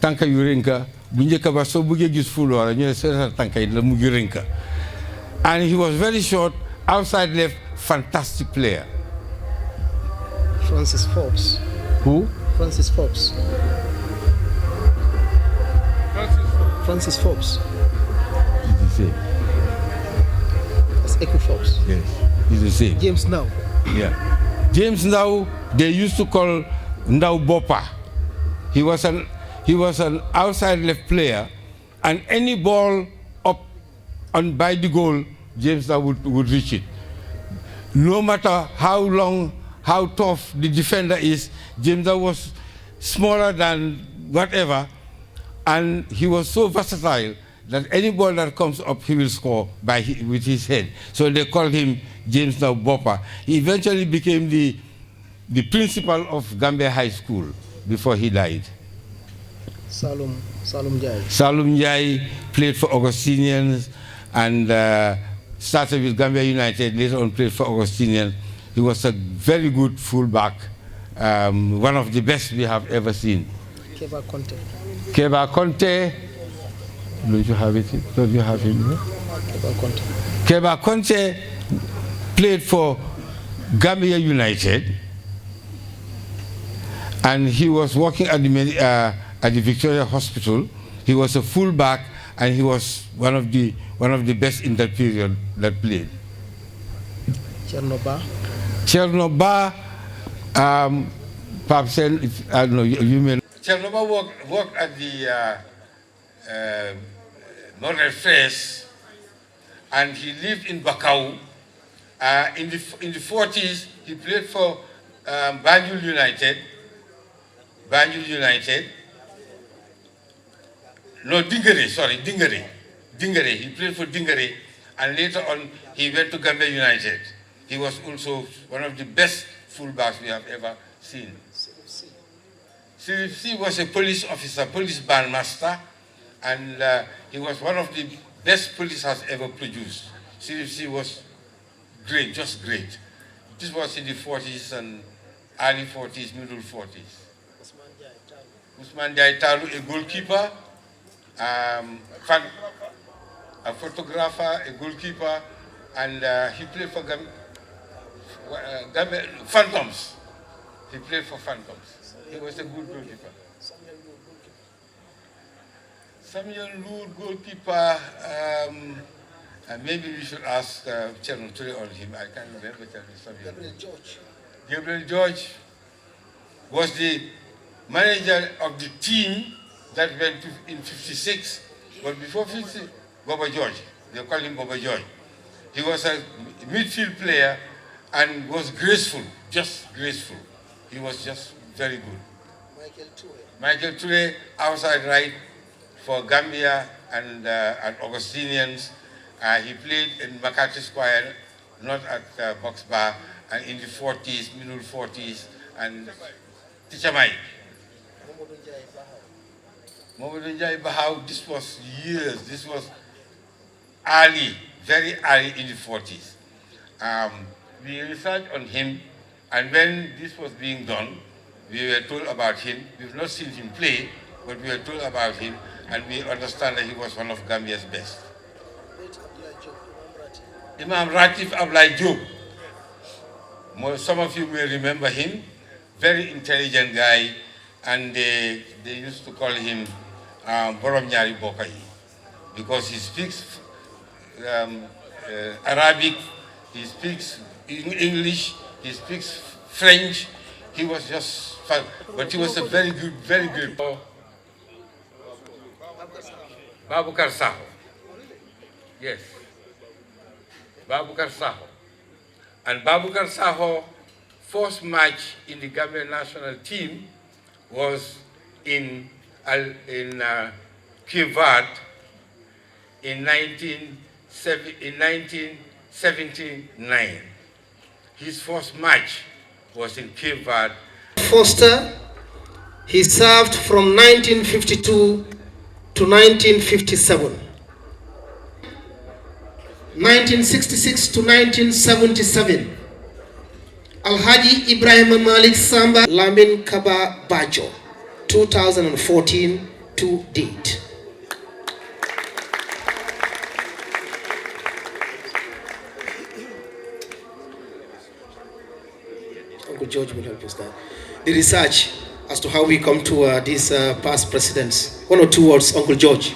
Speaker 3: Tanka Yurinka, And he was very short, outside left, fantastic player.
Speaker 1: Francis Forbes.
Speaker 3: Who?
Speaker 1: Francis Forbes. Francis Forbes.
Speaker 3: He's the same.
Speaker 1: That's Echo Forbes.
Speaker 3: Yes, he's the same.
Speaker 1: James Now.
Speaker 3: Yeah. James Now, they used to call Now Bopa. He was an outside left player, and any ball up and by the goal, James Now would reach it. No matter how long, how tough the defender is, James Now was smaller than whatever, and he was so versatile that any ball that comes up, he will score with his head. So they called him James Now Bopa. He eventually became the principal of Gambia High School before he died.
Speaker 1: Salum Jai.
Speaker 3: Salum Jai played for Augustinians and started with Gambia United, later on played for Augustinians. He was a very good fullback, one of the best we have ever seen.
Speaker 1: Keba Conte.
Speaker 3: Keba Conte. Don't you have it? Don't you have him? No?
Speaker 1: Keba Conte.
Speaker 3: Keba Conte played for Gambia United, and he was working at the Victoria Hospital. He was a fullback, and he was one of the best in that period that played. Chernoba, perhaps I don't know. You may. Chernoba worked at the Northern Face, and he lived in Bakau. In the 40s, he played for Banjul United. No, Dingere. He played for Dingere, and later on he went to Gambia United. He was also one of the best fullbacks we have ever seen. CFC was a police officer, police bandmaster, and he was one of the best police has ever produced. CFC was great, just great. This was in the 40s and early 40s, middle 40s. Usman Jai Talu, a goalkeeper, a photographer, a goalkeeper, and he played for Phantoms. He played for Phantoms. He was a good goalkeeper. Samuel Lood, goalkeeper, maybe we should ask Chairman Ture on him. I can't remember Samuel. Gabriel George was the manager of the team that went in 56, but before 56, Boba George. They call him Boba George. He was a midfield player and was graceful, just graceful. He was just very good. Michael Ture, outside right for Gambia and Augustinians. He played in McCarthy Square, not at Box Bar, and in the 40s, middle 40s, and Teacher Mike. Mohamed Njai Bahau, this was years, this was early, very early in the 40s. We researched on him, and when this was being done, we were told about him. We've not seen him play, but we were told about him, and we understand that he was one of Gambia's best. Imam Ratif Ablai Job. Some of you may remember him. Very intelligent guy, and they used to call him Borom Nyari Bokai, because he speaks Arabic, he speaks English, he speaks French. He was just fun, but he was a very good. Babukar Saho. Yes. Babukar Saho. And Babukar Saho first match in the Gambian national team was in Cape Verde in 1979. His first match was in Cape Verde.
Speaker 1: Foster, he served from 1952 to 1957. 1966 to 1977. Alhaji Ibrahim Malik Samba Lamin Kaba Bajo, 2014 to date. George will help us there. The research as to how we come to these past presidents. 1 or 2 words, Uncle George.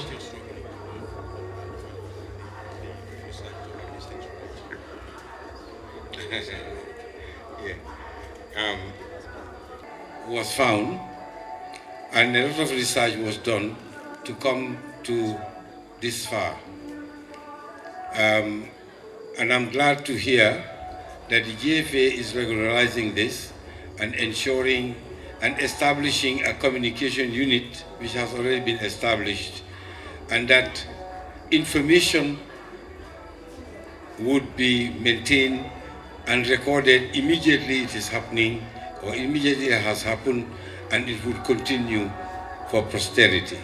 Speaker 3: Was found, and a lot of research was done to come to this far. And I'm glad to hear that the GFA is regularizing this and ensuring and establishing a communication unit which has already been established, and that information would be maintained and recorded immediately it is happening, or immediately it has happened, and it would continue for posterity.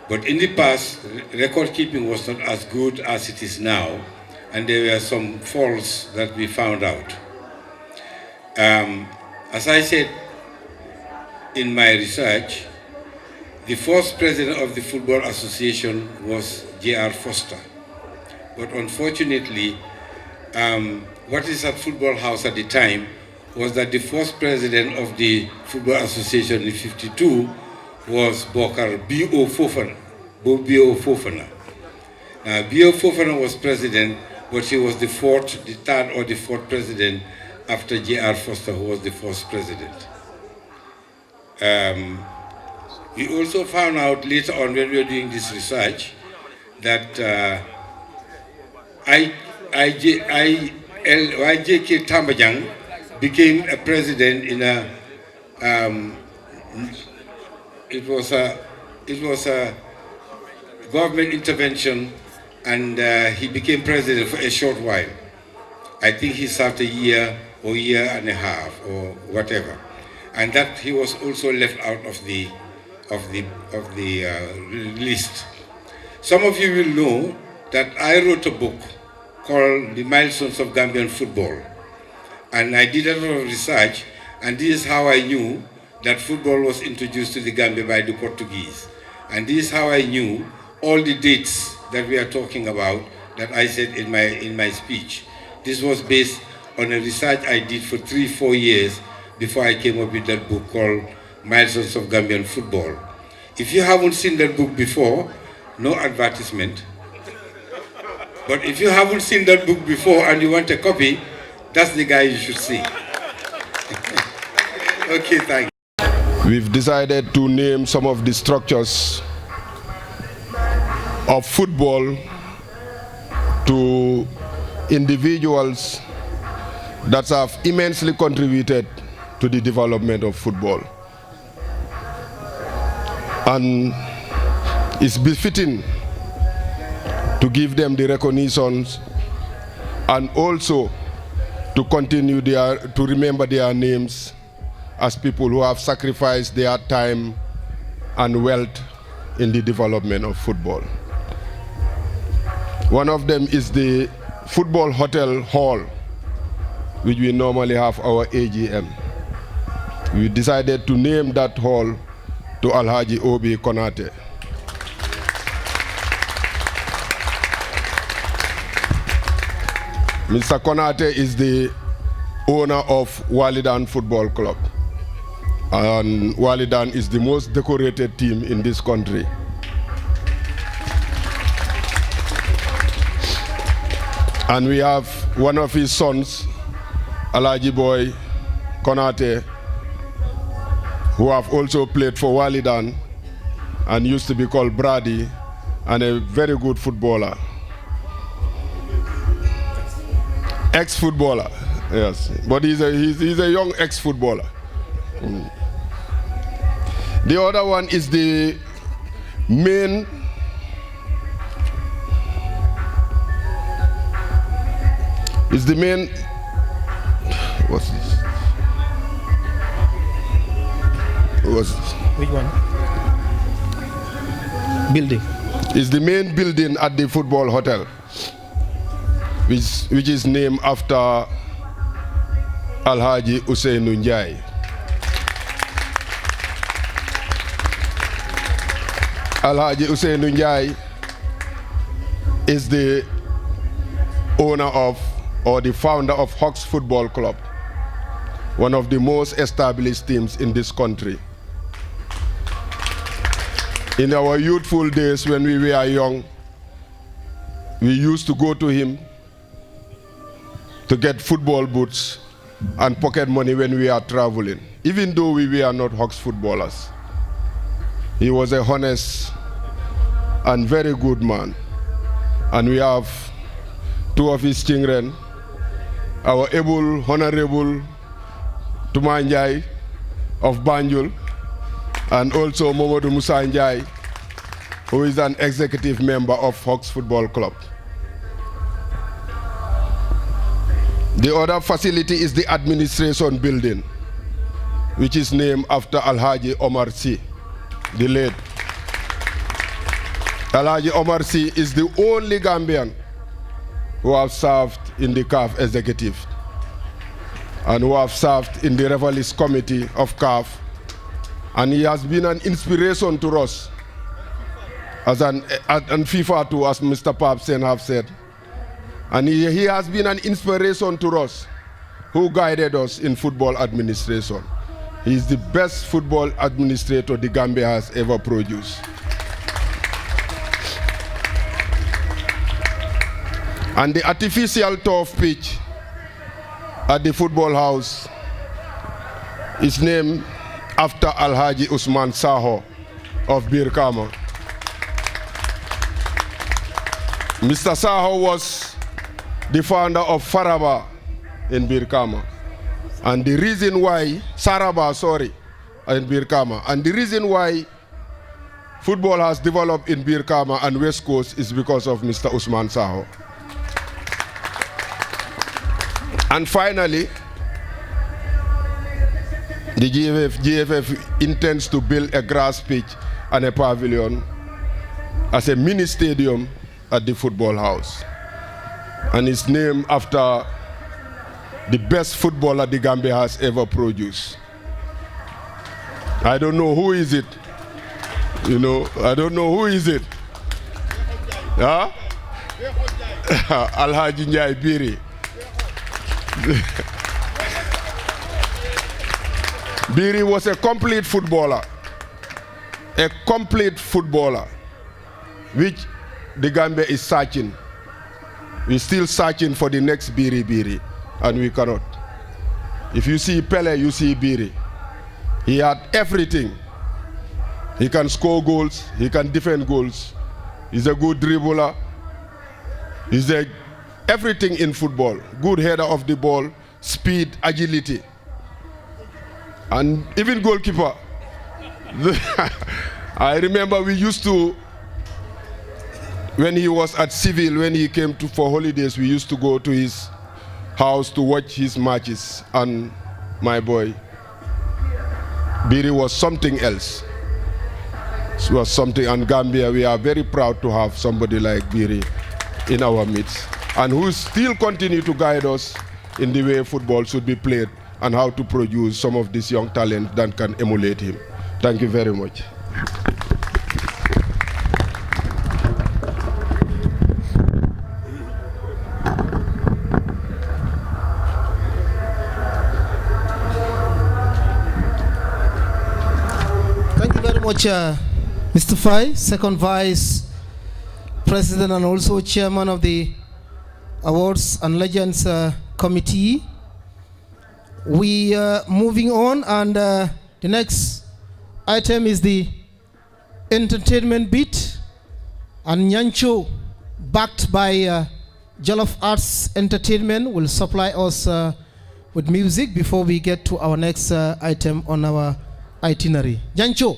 Speaker 3: But in the past, record keeping was not as good as it is now, and there were some faults that we found out. As I said in my research, the first president of the Football Association was J.R. Foster. But unfortunately, what is at Football House at the time was that the first president of the Football Association in '52 was Bokar B.O. Fofana. B.O. Fofana. B.O. Fofana was president, but he was the third or the fourth president after J.R. Foster, who was the first president. We also found out later on when we were doing this research that YJK Tambajang became a president in a it was a government intervention, and he became president for a short while. I think he served a year or year and a half or whatever, and that he was also left out of the list. Some of you will know that I wrote a book called The Milestones of Gambian Football. And I did a lot of research, and this is how I knew that football was introduced to the Gambia by the Portuguese. And this is how I knew all the dates that we are talking about that I said in my speech. This was based on a research I did for 3-4 years before I came up with that book called Milestones of Gambian Football. If you haven't seen that book before, no advertisement. But if you haven't seen that book before and you want a copy, that's the guy you should see. Okay, thank you.
Speaker 2: We've decided to name some of the structures of football to individuals that have immensely contributed to the development of football. And it's befitting to give them the recognitions and also to continue to remember their names as people who have sacrificed their time and wealth in the development of football. One of them is the Football Hotel Hall, which we normally have our AGM. We decided to name that hall to Alhaji Obi Konate. Mr. Konate is the owner of Walidan Football Club. And Walidan is the most decorated team in this country. And we have one of his sons, Alhaji Boy Konate, who have also played for Walidan and used to be called Brady, and a very good footballer. Ex-footballer, yes, but he's a young ex-footballer. The other one is the main what's this?
Speaker 1: Which one? Building.
Speaker 2: Is the main building at the football hotel, which is named after Alhaji Usainu Njai. Alhaji Usainu Njai is the owner of, or the founder of Hawks Football Club, one of the most established teams in this country. In our youthful days when we were young, we used to go to him to get football boots and pocket money when we are traveling, even though we were not Hawks footballers. He was a honest and very good man. And we have two of his children, our able, honorable Tumanjai of Banjul, and also Momodu Musa Njai, who is an executive member of Hawks Football Club. The other facility is the administration building, which is named after Alhaji Omar Sy, the late. Alhaji Omar Sy is the only Gambian who have served in the CAF executive and who have served in the Revelist Committee of CAF. And he has been an inspiration to us, and FIFA too, as Mr. Papsen have said. And he has been an inspiration to us, who guided us in football administration. He is the best football administrator the Gambia has ever produced. And the artificial turf pitch at the football house is named after Alhaji Usman Saho of Birkama. Mr. Saho was the founder of Faraba in Birkama. And the reason why, in Birkama. And the reason why football has developed in Birkama and West Coast is because of Mr. Usman Saho. And finally, the GFF intends to build a grass pitch and a pavilion as a mini stadium at the football house. And it's named after the best footballer the Gambia has ever produced. I don't know who is it. I don't know who is it. Huh? Alhaji Njai Biri. Biri was a complete footballer, which the Gambia is searching. We're still searching for the next Biri, and we cannot. If you see Pele, you see Biri. He had everything. He can score goals, he can defend goals. He's a good dribbler. He's everything in football. Good header of the ball, speed, agility. And even goalkeeper. I remember we used to, when he was at Civil, when he came for holidays, we used to go to his house to watch his matches. And my boy, Biri was something else. It was something, and Gambia, we are very proud to have somebody like Biri in our midst, and who still continue to guide us in the way football should be played and how to produce some of these young talents that can emulate him. Thank you very much.
Speaker 1: Thank you very much, Mr. Fai, second vice president and also chairman of the Awards and Legends Committee. We are moving on, and the next item is the entertainment beat, and Nyancho, backed by Jollof Arts Entertainment, will supply us with music before we get to our next item on our itinerary. Nyancho.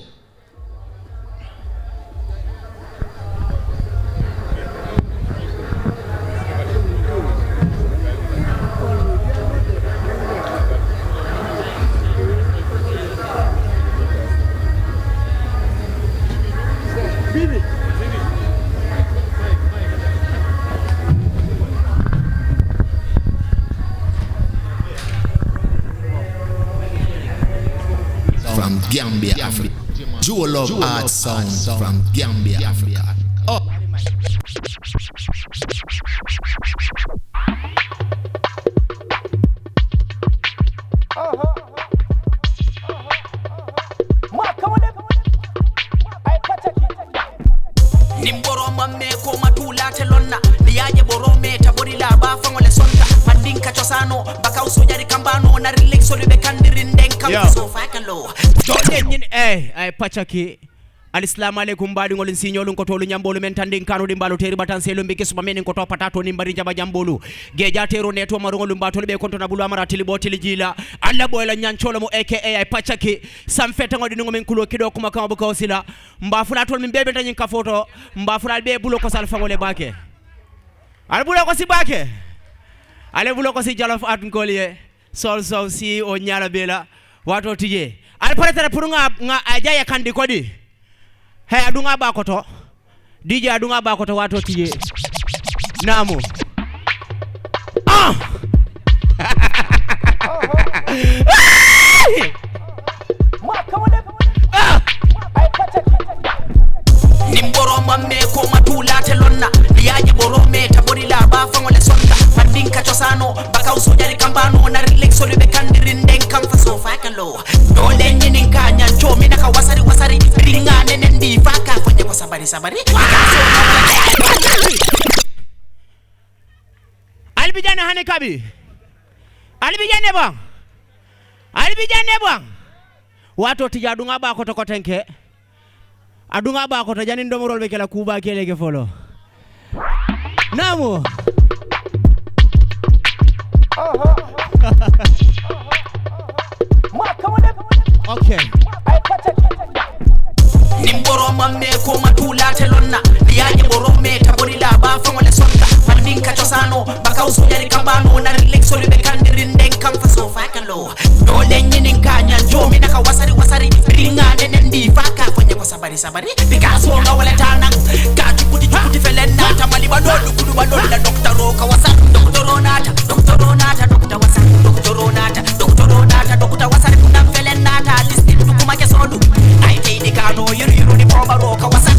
Speaker 7: From Gambia, Africa. Jewel of art sound from Gambia, Africa. Oh.
Speaker 2: Uh-huh.
Speaker 8: mamme ko matula telonna liaje borome taborila ba fangole sonka mandinka chosano baka usojari kambano na relax solube kandirinde kam so fakalo
Speaker 9: dolen ay pachaki Alislam alaikum badi ngolin signolun ko tolu nyambolu men tandin kanu dimbalo teri batan selo mbike suma menen ko to patato ni mbari jaba jambolu geja tero neto marungolum batolu be konto na bulu amara tili botili jila alla boyla nyancholo mo aka ay pachaki sam fete ngodi ngo men kulo kido kuma kama buka osila mbafula tol min bebe tanyin ka photo mbafula be bulo ko sal fangole bake al bulo ko si bake ale bulo ko si jalof at ngoliye sol so si o nyala bela wato tije al paretare pour nga ajaya kandi kodi hey adunga bakoto DJ adunga bakoto wato tije namu
Speaker 8: nimboro mamme ko matula telonna liaje borome taborila ba fangole sonka mandinka chosano baka usojari kambano na relax solube kandirinde kam faso fakalo dole nyinin kanya chomi na kawasari wasari ringane nendi faka kwenye kwa sabari
Speaker 9: albijana hane kabi albijane bang wato tija adunga bakoto kotenke adunga bakoto jani ndomorol be kala kuba kelege folo namu okay
Speaker 8: nimboro mamme ko matula telonna liaje borome taborila ba fangole sonka mandinka chosano baka usojari kambano na relax solube kandirinde kam faso fakalo dole nyinin kanya jomi na kawasari wasari ringane nendi faka kwenye kwa sabari Picasso nga wale tana kati kuti felena tamali badolu kudu badolu la Dr. Roka wasa Dr. Ronata Dr. wasa Dr. Ronata Dr. wasa kuna felena ta listin tukuma kesolu aite ni kano yiru ni pomba roka wasa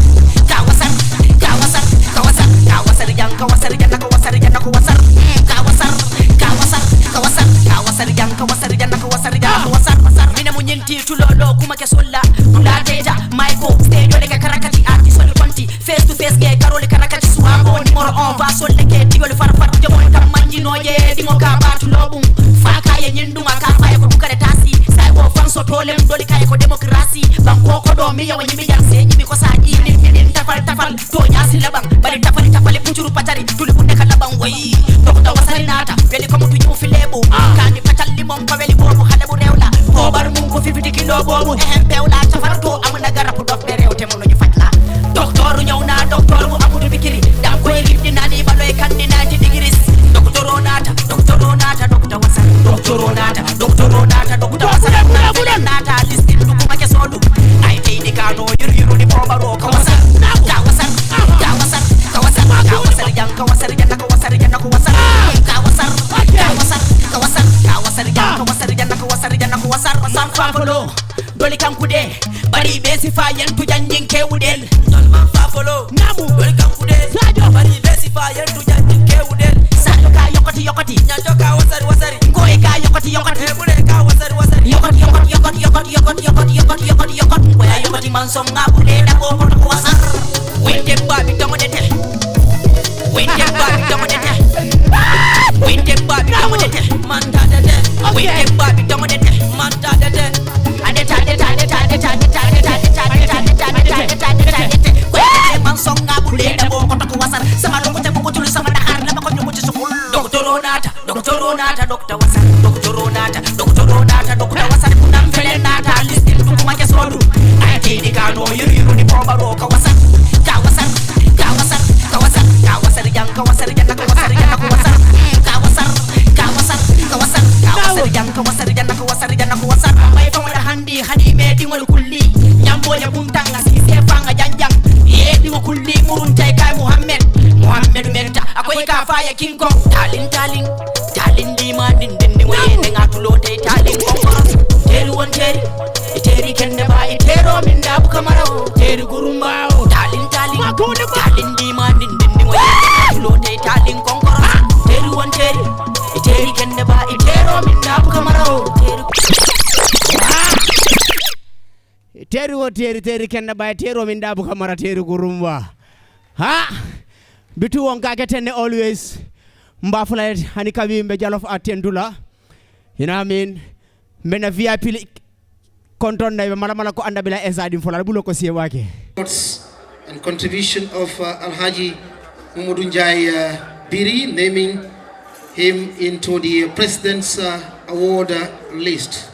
Speaker 8: kawasa mina munyinti tulolo kuma kesola ulateja maiko stage ole karakati artist ole konti face to face ge karole karakati suamo ni moro on va solle ke tigole farfar jamo kam manjino ye dingo ka batu lobum faka ye nyinduma ka fa ko bukare tasi sai wo fanso tolem doli kay ko demokrasi banko ko do mi yawa nyimi janse nyimi ko saji ni tafal to nyasi labang bali tafal puchuru patari tuli bunde kala bangoyi Dr. wasari nata veli ko mutu nyu filebo kani patal limon ko veli bobu hale bu rewla ko bar mun ko 50 kilo bobu pewla tafal to amuna garapu dof de rewte mo ñu fatla docteur ñew na docteur bu amudu bikiri dam koy ribdi nani baloy kandi 90 degrees Dr. Ronata Dr. wasari Dr. wasari nata listin du ko make solu ay tay ni kano yiru ni bomba ro ko wasar Fafolo doli kankude bari besi fa yentu janjin kewudel dolman fafolo namu doli kankude sajo bari besi fa yentu janjin kewudel sajo ka yokoti nyajo ka wasari ngoy ka yokoti ebule ka wasari yokoti boya yokoti mansom ngabule da ko ko wasar wende babi domodete manta dede wende babi domodete manta dede mansom ngabule da ko ko wasar sama lo ko te ko tulu sama dakar la ko ñu ci sukul Dr. Ronata Dr. wasar Dr. wasar kunam fele nata listin du ko ma ke solu ay ti di kano yiru ni bomba ro ka wasar may fa wala handi hadi me dingol kulli nyambo ya buntanga si se fanga janjang ye dingo kulli murun tay kay Muhammad menta akoy ka fa ya king kong talin di ma din ngo ye ngatulo tay talin kong teri won teri kende ba tero min da bu kamara teri gurumba talin di ma din ngo ye ngatulo tay talin kong teri won teri kende ba tero min da bu kamara
Speaker 9: teri kende ba tero min da bu kamara teri gurumba Ha! Bitu wonga getene always. Mbafula hanikabi mbejalov atendula. You know what I mean? Mena VIP control na mala ko anda bila ezadi mfola bulo ko siye wake.
Speaker 1: And contribution of Alhaji Mamadou Njai Biri, naming him into the President's Award list.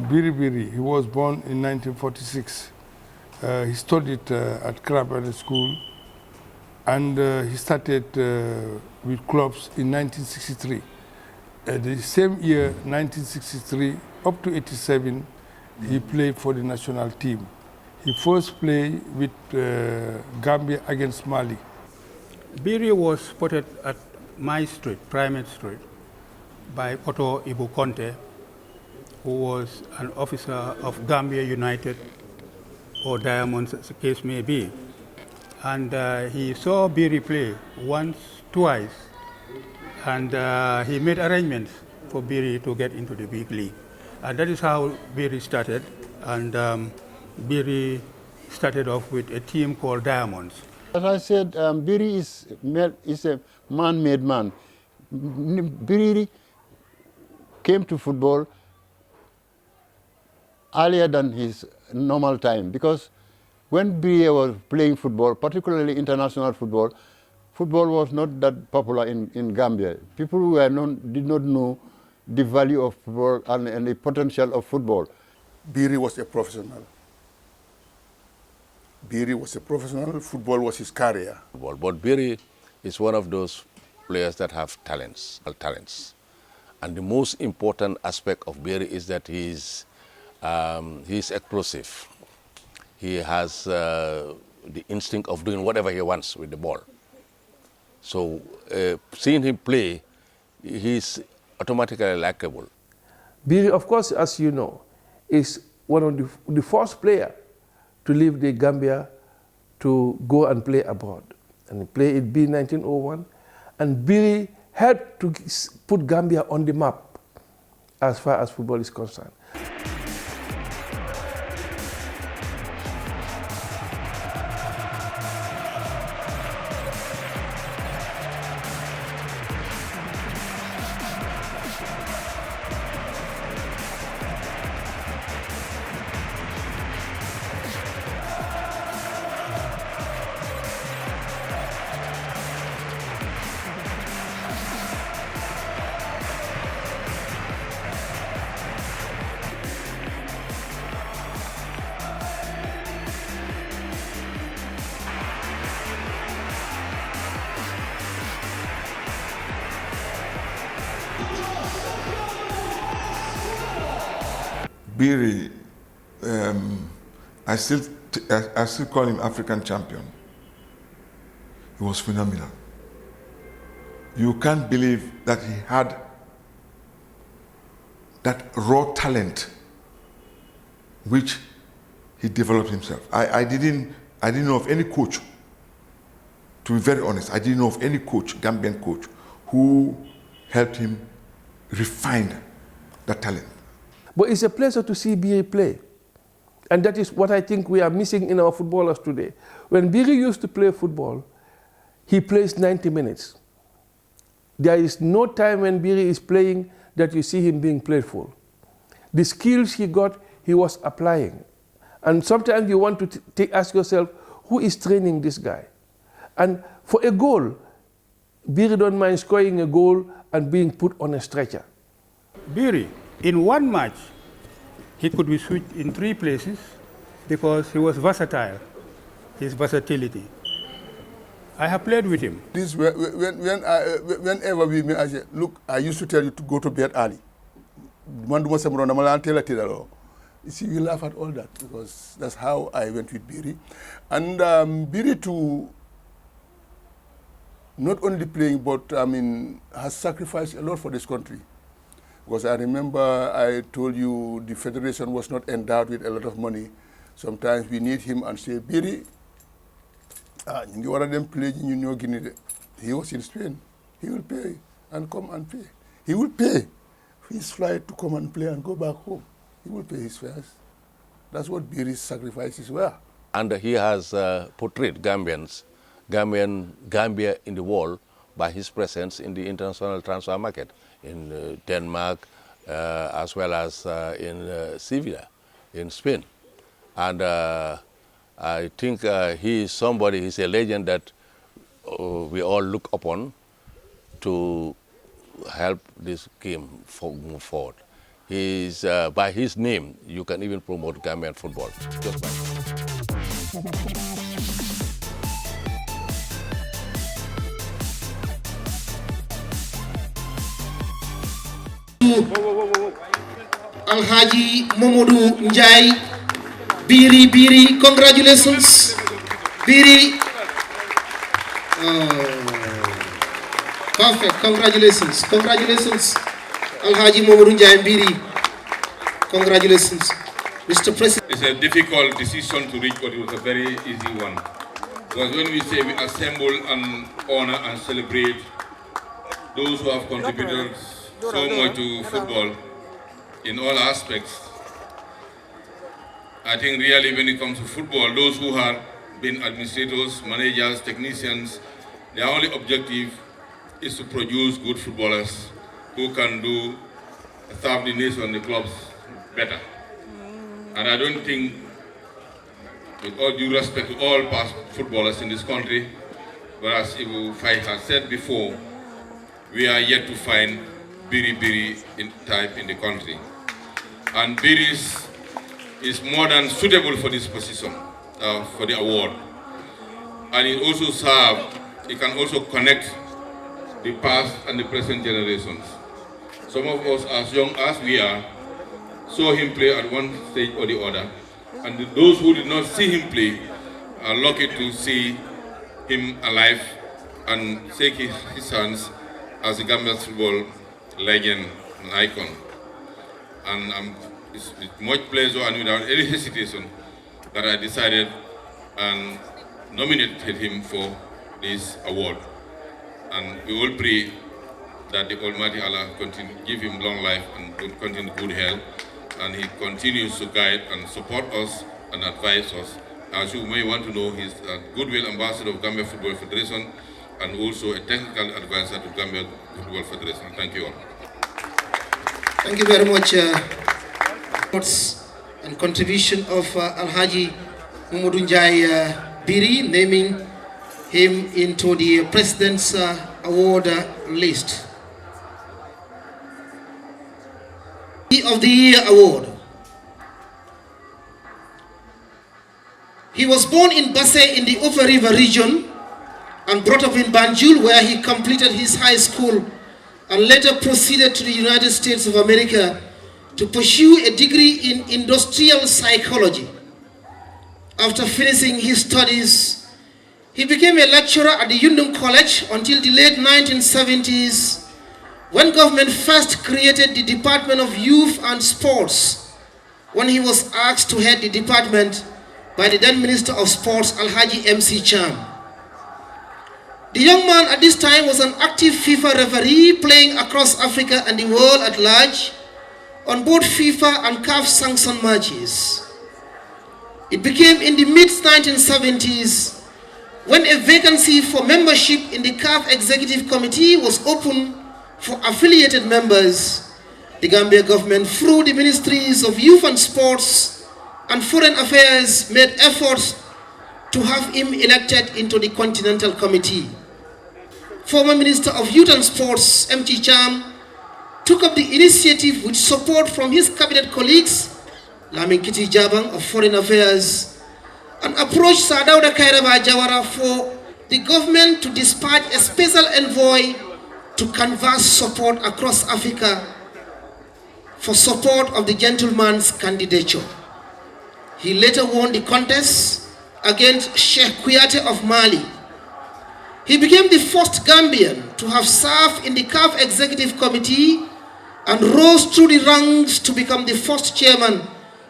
Speaker 10: Biri Biri, he was born in 1946. He studied at Crabbe School, and he started with clubs in 1963. The same year, 1963, up to 87, he played for the national team. He first played with Gambia against Mali.
Speaker 11: Biri was spotted at my street, Primate Street, by Otto Ibu Conte, who was an officer of Gambia United, or Diamonds as the case may be. And he saw Biri play once, twice, and he made arrangements for Biri to get into the big league. And that is how Biri started. And Biri started off with a team called Diamonds.
Speaker 12: As I said, Biri is a man-made man. Biri came to football earlier than his normal time, because when Biri was playing football, particularly international football, football was not that popular in Gambia. People who did not know the value of football and the potential of football.
Speaker 13: Biri was a professional. Biri was a professional. Football was his career.
Speaker 14: But Biri is one of those players that have talents. And the most important aspect of Biri is that he's explosive. He has the instinct of doing whatever he wants with the ball. So seeing him play, he's automatically likable.
Speaker 15: Biri, of course, as you know, is one of the first player to leave the Gambia to go and play abroad. And he played in B1901. And Biri helped to put Gambia on the map as far as football is concerned.
Speaker 16: Biri, I still call him African champion. He was phenomenal. You can't believe that he had that raw talent which he developed himself. I didn't know of any coach, to be very honest, I didn't know of any coach, Gambian coach, who helped him refine that talent.
Speaker 15: But it's a pleasure to see Biri play. And that is what I think we are missing in our footballers today. When Biri used to play football, he plays 90 minutes. There is no time when Biri is playing that you see him being playful. The skills he got, he was applying. And sometimes you want to ask yourself, who is training this guy? And for a goal, Biri don't mind scoring a goal and being put on a stretcher.
Speaker 11: Biri, in one match, he could be switched in 3 places because he was versatile, his versatility. I have played with him.
Speaker 13: This whenever we meet, I say, look, I used to tell you to go to bed early. You see, we laugh at all that because that's how I went with Biri. And Biri too, not only playing, but has sacrificed a lot for this country. Because I remember I told you the federation was not endowed with a lot of money. Sometimes we need him and say, Biri, you want them play in Guinea. He was in Spain. he will pay and come and pay. He will pay his flight to come and play and go back home. He will pay his fares. That's what Biri's sacrifices were.
Speaker 14: And he has portrayed Gambia in the world by his presence in the international transfer market in Denmark, as well as in Sevilla, in Spain. And I think he is somebody, he's a legend that we all look upon to help this game move forward. He's, by his name, you can even promote Gambian football, just by
Speaker 1: Alhaji Momodu Njai, Biri, congratulations, Biri. Perfect, congratulations, Alhaji Momodu Njai Biri, congratulations, Mr. President.
Speaker 6: It's a difficult decision to reach, but it was a very easy one. Because when we say we assemble and honor and celebrate those who have contributed so much to football in all aspects, I think really when it comes to football, those who have been administrators, managers, technicians, their only objective is to produce good footballers who can do serve the nation and the clubs better. And I don't think, with all due respect to all past footballers in this country, whereas if I had said before, we are yet to find Biri type in the country. And Biri is more than suitable for this position, for the award. And it can also connect the past and the present generations. Some of us, as young as we are, saw him play at one stage or the other. And those who did not see him play are lucky to see him alive and shake his hands as a Gambian football legend and icon. And it's with much pleasure and without any hesitation that I decided and nominated him for this award. And we all pray that the Almighty Allah continue give him long life and continue good health, and he continues to guide and support us and advise us. As you may want to know, he's a goodwill ambassador of Gambia Football Federation and also a technical advisor to Gambia Football Federation. Thank you all.
Speaker 1: Thank you very much. And contribution of Alhaji Momodu Njai Biri, naming him into the President's Award list. Of the Year Award. He was born in Basse in the Upper River region and brought up in Banjul, where he completed his high school and later proceeded to the United States of America to pursue a degree in industrial psychology. After finishing his studies, he became a lecturer at the Yundum College until the late 1970s, when government first created the Department of Youth and Sports, when he was asked to head the department by the then Minister of Sports, Alhaji MC Cham. The young man at this time was an active FIFA referee, playing across Africa and the world at large on both FIFA and CAF sanctioned matches. It became in the mid-1970s when a vacancy for membership in the CAF Executive Committee was opened for affiliated members. The Gambia government, through the Ministries of Youth and Sports and Foreign Affairs, made efforts to have him elected into the Continental Committee. Former Minister of Youth and Sports, M.T. Cham, took up the initiative with support from his cabinet colleagues, Lamin Kiti Jabang of Foreign Affairs, and approached Sir Dawda Kairaba Jawara for the government to dispatch a special envoy to canvass support across Africa for support of the gentleman's candidature. He later won the contest against Sheikh Kouyaté of Mali. He became the first Gambian to have served in the CAF Executive Committee and rose through the ranks to become the first chairman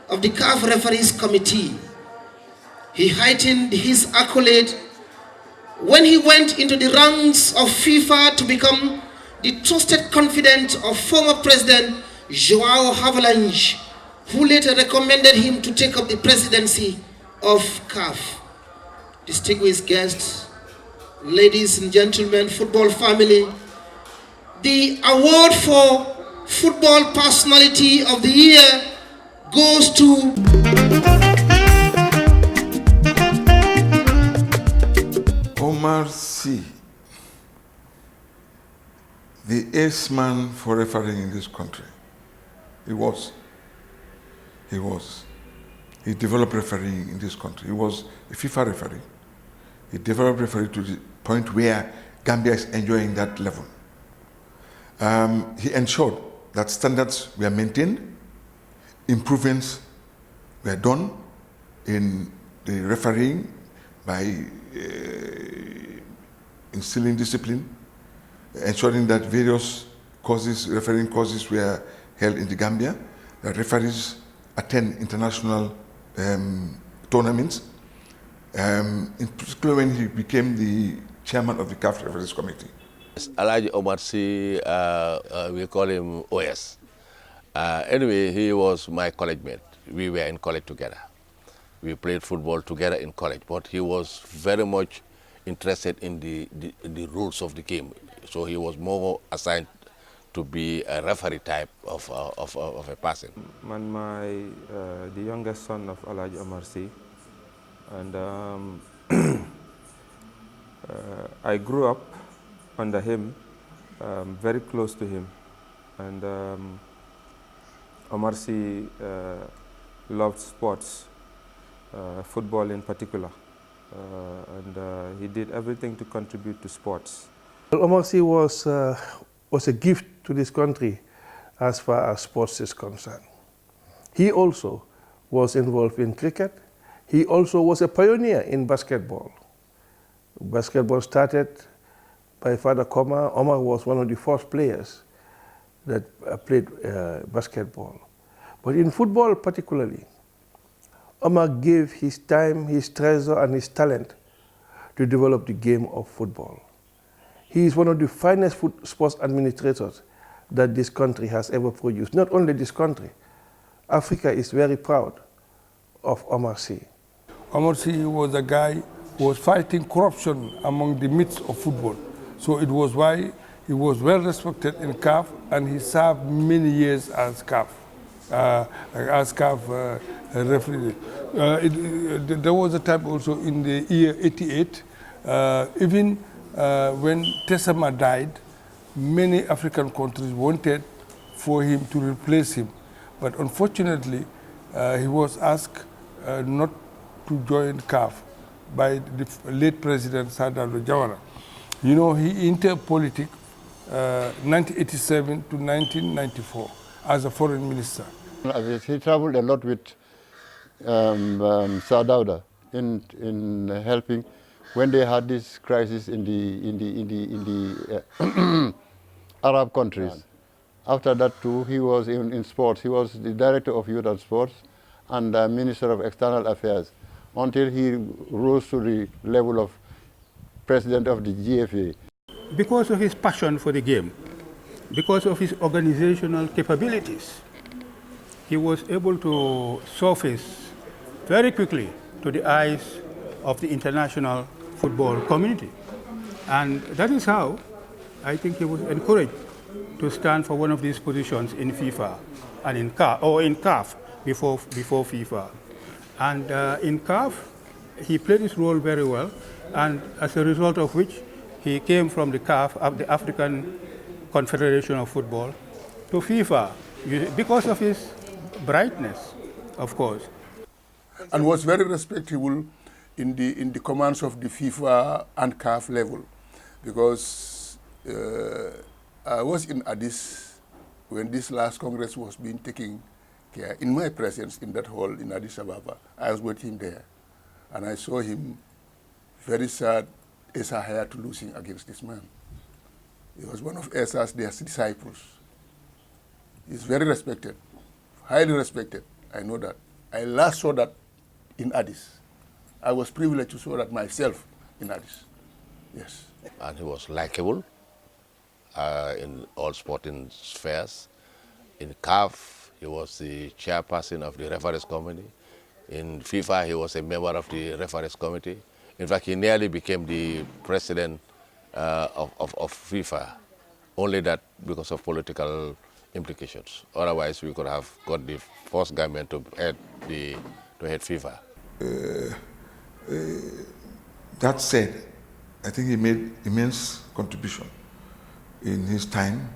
Speaker 1: of the CAF Referees Committee. He heightened his accolade when he went into the ranks of FIFA to become the trusted confidant of former President João Havelange, who later recommended him to take up the presidency of CAF. Distinguished guests, ladies and gentlemen, football family, the award for Football Personality of the Year goes to
Speaker 16: Omar Sy, the ace man for refereeing in this country. He was. He developed refereeing in this country. He was a FIFA referee. He developed referee to the point where Gambia is enjoying that level. He ensured that standards were maintained, improvements were done in the refereeing by instilling discipline, ensuring that various courses, refereeing courses were held in the Gambia, that referees attend international tournaments, in particular when he became the chairman of the CAF Referees Committee.
Speaker 14: Alhaji Omar Sy, we call him OS. Anyway, he was my college mate. We were in college together. We played football together in college, but he was very much interested in the rules of the game. So he was more assigned to be a referee type of a person.
Speaker 17: The youngest son of Alhaji Omar Sy, and I grew up under him, very close to him, and Omar Sy loved sports, football in particular, and he did everything to contribute to sports.
Speaker 15: Omar Sy was a gift to this country as far as sports is concerned. He also was involved in cricket. He also was a pioneer in basketball. Basketball started by Father Koma. Omar was one of the first players that played basketball. But in football particularly, Omar gave his time, his treasure, and his talent to develop the game of football. He is one of the finest sports administrators that this country has ever produced. Not only this country, Africa is very proud of Omar Sy.
Speaker 10: Omar Sy was a guy who was fighting corruption among the midst of football. So it was why he was well respected in CAF, and he served many years as CAF referee. There was a time also in the year '88, even when Tessama died, many African countries wanted for him to replace him. But unfortunately, he was asked not to join CAF by the late President Sadalo Jawara. You know, he entered politics 1987 to 1994 as a foreign minister.
Speaker 12: He traveled a lot with Sadauda in helping when they had this crisis in the Arab countries. After that too, he was in sports. He was the director of youth and sports and Minister of External Affairs until he rose to the level of president of the GFA.
Speaker 11: Because of his passion for the game, because of his organizational capabilities, he was able to surface very quickly to the eyes of the international football community. And that is how I think he was encouraged to stand for one of these positions in FIFA and in CAF before FIFA. And in CAF, he played his role very well, and as a result of which, he came from the CAF, the African Confederation of Football, to FIFA, because of his brightness, of course.
Speaker 13: And was very respectable in the commands of the FIFA and CAF level, because I was in Addis when this last Congress was being taken care, in my presence in that hall in Addis Ababa. I was with him there, and I saw him very sad, Esa had to losing against this man. He was one of Esa's disciples. He's very respected, highly respected. I know that. I last saw that in Addis. I was privileged to saw that myself in Addis. Yes.
Speaker 14: And he was likable in all sporting spheres. In CAF, he was the chairperson of the referees committee. In FIFA, he was a member of the referees committee. In fact, he nearly became the president of FIFA, only that because of political implications. Otherwise, we could have got the first Gambian to head FIFA.
Speaker 16: That said, I think he made immense contribution in his time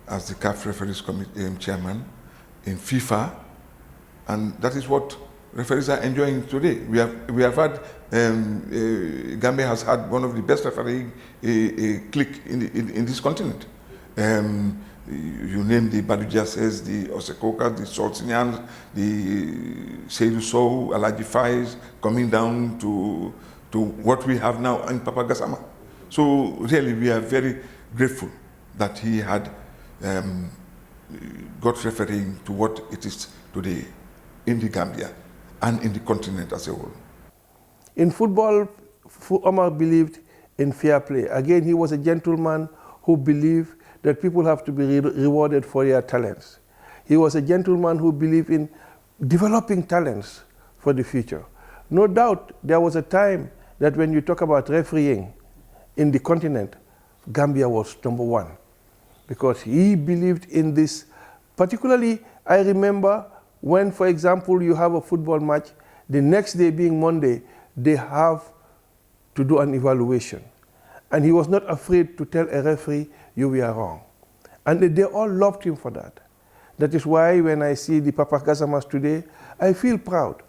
Speaker 16: as the CAF referees committee chairman in FIFA, and that is what referees are enjoying today. We have had Gambia has had one of the best refereeing clique in this continent. You name the Badu Jasses, the Osekoka, the Soltinians, the Seydou Sow, Alaji Faiz, coming down to what we have now in Papa Gassama. So really, we are very grateful that he had got refereeing to what it is today in the Gambia and in the continent as a whole.
Speaker 15: In football, Omar believed in fair play. Again, he was a gentleman who believed that people have to be rewarded for their talents. He was a gentleman who believed in developing talents for the future. No doubt there was a time that when you talk about refereeing in the continent, Gambia was #1 because he believed in this. Particularly, I remember when, for example, you have a football match, the next day being Monday, they have to do an evaluation. And he was not afraid to tell a referee, you were wrong. And they all loved him for that. That is why when I see the Papa Gazamas today, I feel proud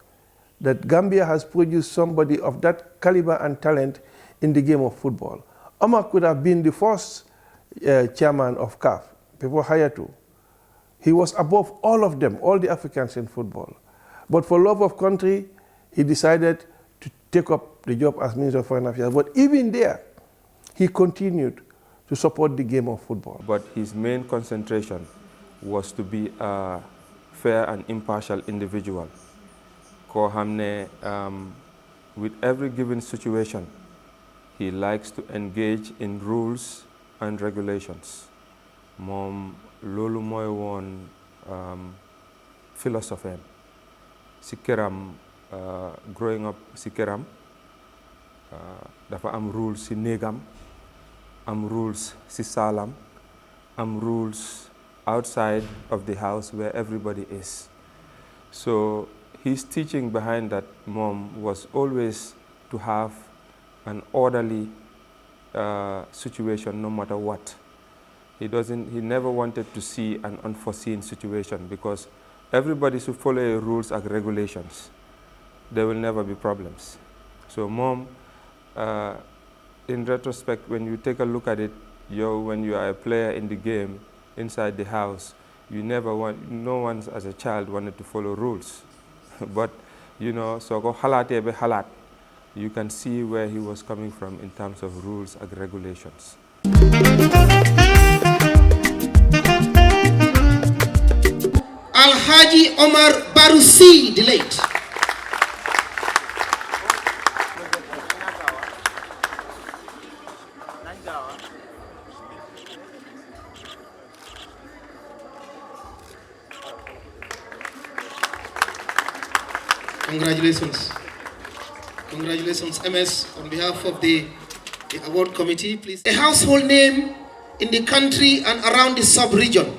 Speaker 15: that Gambia has produced somebody of that caliber and talent in the game of football. Omar could have been the first chairman of CAF, Pepo Hayatu. He was above all of them, all the Africans in football. But for love of country, he decided to take up the job as Minister of Foreign Affairs. But even there, he continued to support the game of football.
Speaker 17: But his main concentration was to be a fair and impartial individual. Ko hamne, with every given situation, he likes to engage in rules and regulations. Mom lolu moy won philosophy. Sikeram, growing up Sikeram, dafa am rules si negam, am rules si salam, am rules outside of the house where everybody is. So his teaching behind that mom was always to have an orderly situation no matter what. He never wanted to see an unforeseen situation because everybody should follow rules and regulations. There will never be problems. So mom, in retrospect, when you take a look at it, when you are a player in the game, inside the house, no one as a child wanted to follow rules. But, so go halate be halat. You can see where he was coming from in terms of rules and regulations.
Speaker 1: Alhaji Omar Barusi, the late. Congratulations. Congratulations, MS, on behalf of the award committee, please. A household name in the country and around the sub-region.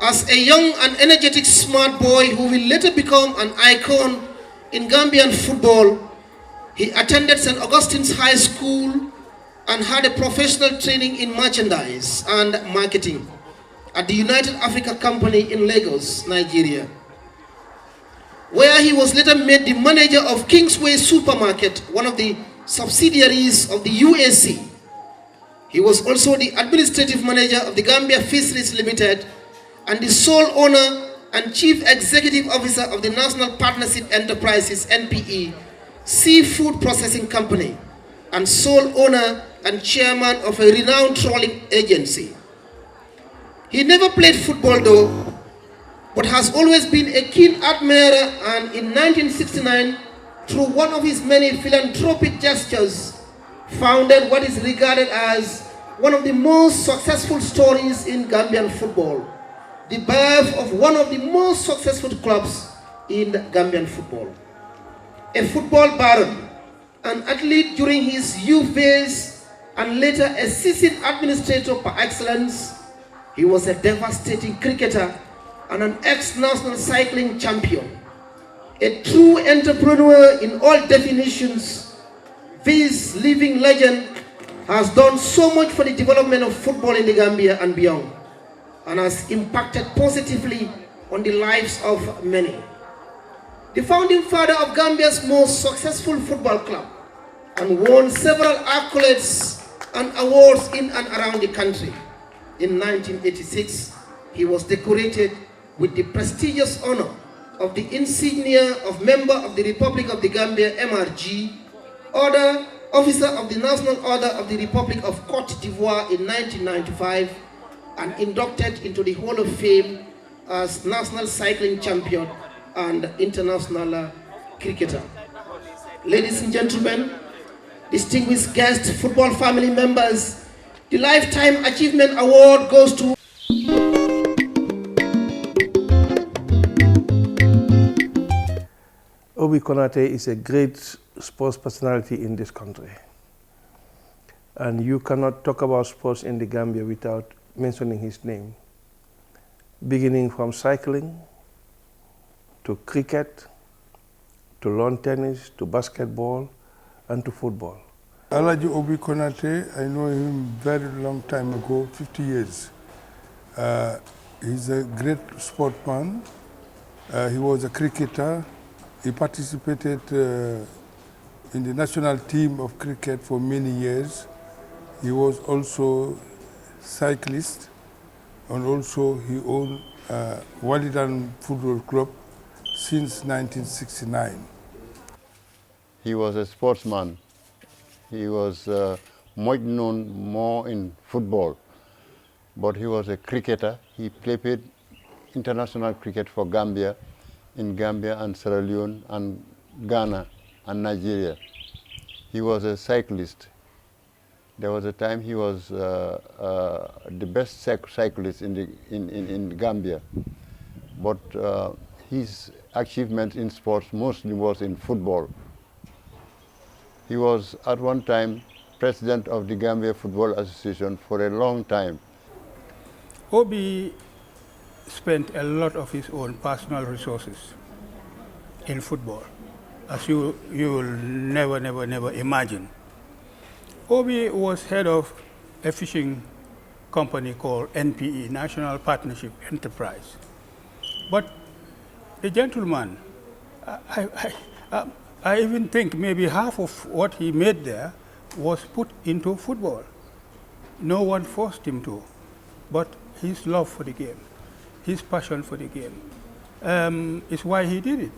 Speaker 1: As a young and energetic smart boy who will later become an icon in Gambian football, he attended St. Augustine's High School and had a professional training in merchandise and marketing at the United Africa Company in Lagos, Nigeria, where he was later made the manager of Kingsway Supermarket, one of the subsidiaries of the UAC. He was also the administrative manager of the Gambia Fisheries Limited and the sole owner and chief executive officer of the National Partnership Enterprises, NPE, Seafood Processing Company, and sole owner and chairman of a renowned trawling agency. He never played football though, but has always been a keen admirer, and in 1969, through one of his many philanthropic gestures, founded what is regarded as one of the most successful stories in Gambian football, the birth of one of the most successful clubs in Gambian football. A football baron, an athlete during his youth days, and later a seasoned administrator par excellence, he was a devastating cricketer and an ex-national cycling champion. A true entrepreneur in all definitions, this living legend has done so much for the development of football in the Gambia and beyond, and has impacted positively on the lives of many. The founding father of Gambia's most successful football club, and won several accolades and awards in and around the country. In 1986, he was decorated with the prestigious honor of the insignia of Member of the Republic of the Gambia, MRG, Officer of the National Order of the Republic of Cote d'Ivoire in 1995, and inducted into the Hall of Fame as National Cycling Champion and International Cricketer. Ladies and gentlemen, distinguished guests, football family members, the Lifetime Achievement Award goes to
Speaker 15: Obi Konate is a great sports personality in this country. And you cannot talk about sports in the Gambia without mentioning his name. Beginning from cycling, to cricket, to lawn tennis, to basketball, and to football.
Speaker 10: Alaji Obi Konate, I know him very long time ago, 50 years. He's a great sportsman. He was a cricketer. He participated in the national team of cricket for many years. He was also cyclist, and also he owned Walidan Football Club since 1969.
Speaker 12: He was a sportsman. He was much known more in football, but he was a cricketer. He played international cricket for Gambia, in Gambia and Sierra Leone and Ghana and Nigeria. He was a cyclist. There was a time he was the best cyclist in Gambia, but his achievement in sports mostly was in football. He was at one time president of the Gambia Football Association for a long time.
Speaker 11: Obi spent a lot of his own personal resources in football, as you will never imagine. Obi was head of a fishing company called NPE, National Partnership Enterprise. But the gentleman, I even think maybe half of what he made there was put into football. No one forced him to, but his love for the game, his passion for the game is why he did it.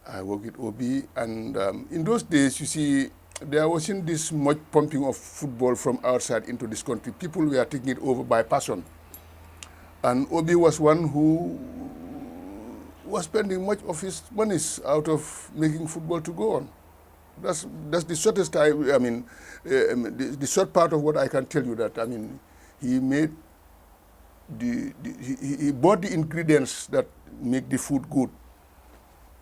Speaker 13: I worked with Obi, and in those days, you see, there wasn't this much pumping of football from outside into this country. People were taking it over by passion. And Obi was one who was spending much of his monies out of making football to go on. That's the shortest time, the short part of what I can tell you that, he made he bought the ingredients that make the food good.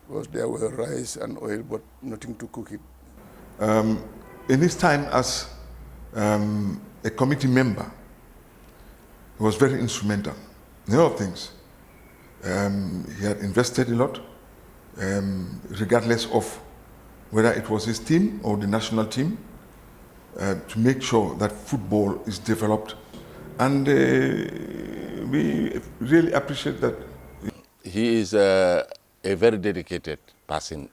Speaker 13: Because there were rice and oil, but nothing to cook it.
Speaker 16: In his time as a committee member, he was very instrumental in a lot of things. He had invested a lot, regardless of whether it was his team or the national team, to make sure that football is developed. And we really appreciate that.
Speaker 14: He is a very dedicated person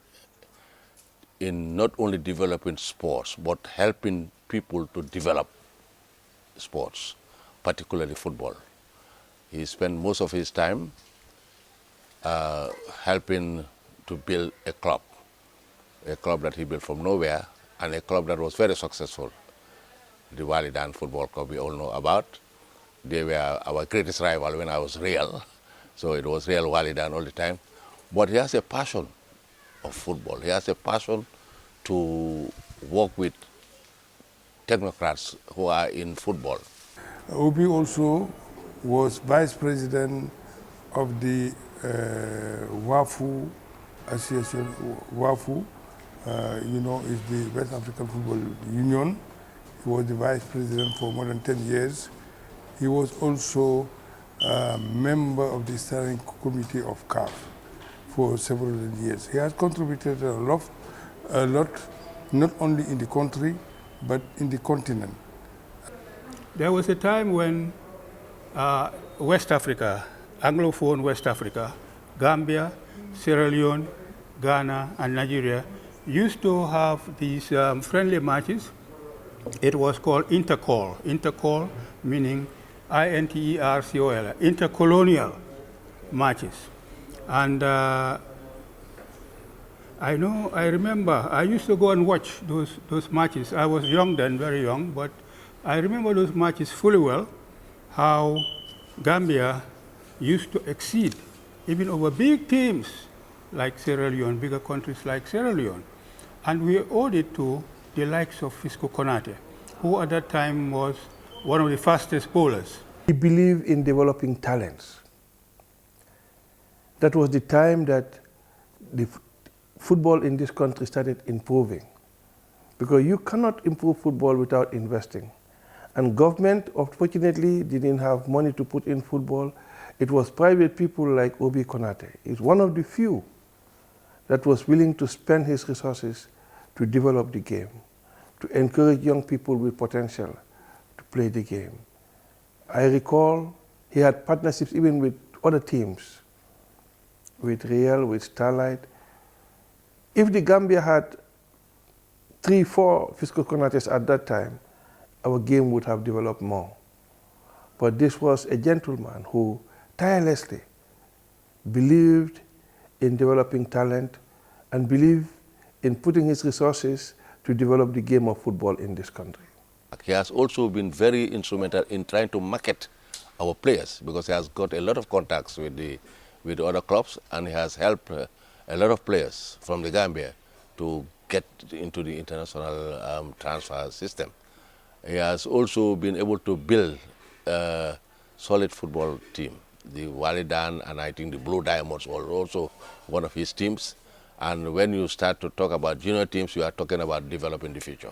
Speaker 14: in not only developing sports, but helping people to develop sports, particularly football. He spent most of his time helping to build a club that he built from nowhere, and a club that was very successful. The Walidan Football Club we all know about. They were our greatest rival when I was Real, so it was Real Walidan all the time. But he has a passion of football. He has a passion to work with technocrats who are in football.
Speaker 10: Obi also was vice president of the WAFU Association. WAFU, is the West African Football Union. He was the vice president for more than 10 years. He was also a member of the steering committee of CAF for several years. He has contributed a lot, not only in the country, but in the continent.
Speaker 11: There was a time when West Africa, Anglophone West Africa, Gambia, Sierra Leone, Ghana, and Nigeria used to have these friendly matches. It was called intercol. Intercol meaning I-N-T-E-R-C-O-L, intercolonial matches. And I remember, I used to go and watch those matches. I was young then, very young, but I remember those matches fully well, how Gambia used to exceed even over big teams like Sierra Leone, bigger countries like Sierra Leone. And we owed it to the likes of Fisco Konate, who at that time was one of the fastest bowlers.
Speaker 15: He believed in developing talents. That was the time that the football in this country started improving. Because you cannot improve football without investing. And government, unfortunately, didn't have money to put in football. It was private people like Obi Konate. He's one of the few that was willing to spend his resources to develop the game, to encourage young people with potential to play the game. I recall he had partnerships even with other teams, with Real, with Starlight. If the Gambia had 3-4 fiscal Konates at that time, our game would have developed more. But this was a gentleman who tirelessly believed in developing talent and believed in putting his resources to develop the game of football in this country.
Speaker 14: He has also been very instrumental in trying to market our players because he has got a lot of contacts with the other clubs, and he has helped a lot of players from the Gambia to get into the international transfer system. He has also been able to build a solid football team. The Walidan and I think the Blue Diamonds were also one of his teams. And when you start to talk about junior teams, you are talking about developing the future.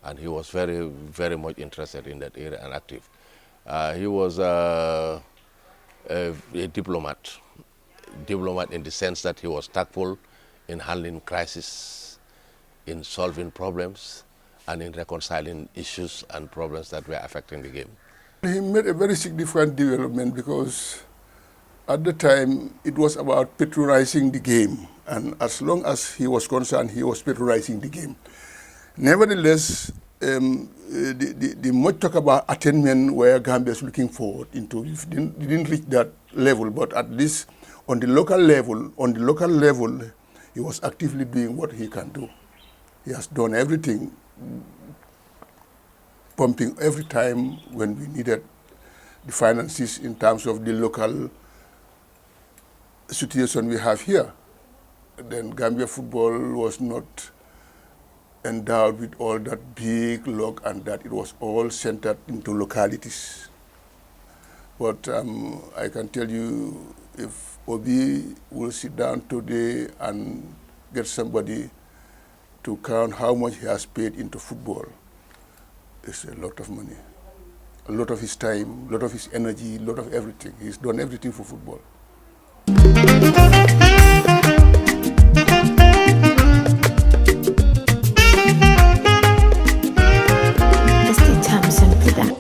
Speaker 14: And he was very, very much interested in that area and active. He was a diplomat in the sense that he was tactful in handling crisis, in solving problems, and in reconciling issues and problems that were affecting the game.
Speaker 13: He made a very significant development because at the time it was about patronizing the game, and as long as he was concerned, he was patronizing the game. Nevertheless, the much talk about attainment where Gambia is looking forward into didn't reach that level, but at least on the local level, he was actively doing what he can do. He has done everything, pumping every time when we needed the finances in terms of the local situation we have here. Then Gambia football was not endowed with all that big luck and that it was all centered into localities. But I can tell you, if Obi will sit down today and get somebody to count how much he has paid into football, it's a lot of money. A lot of his time, a lot of his energy, a lot of everything. He's done everything for football.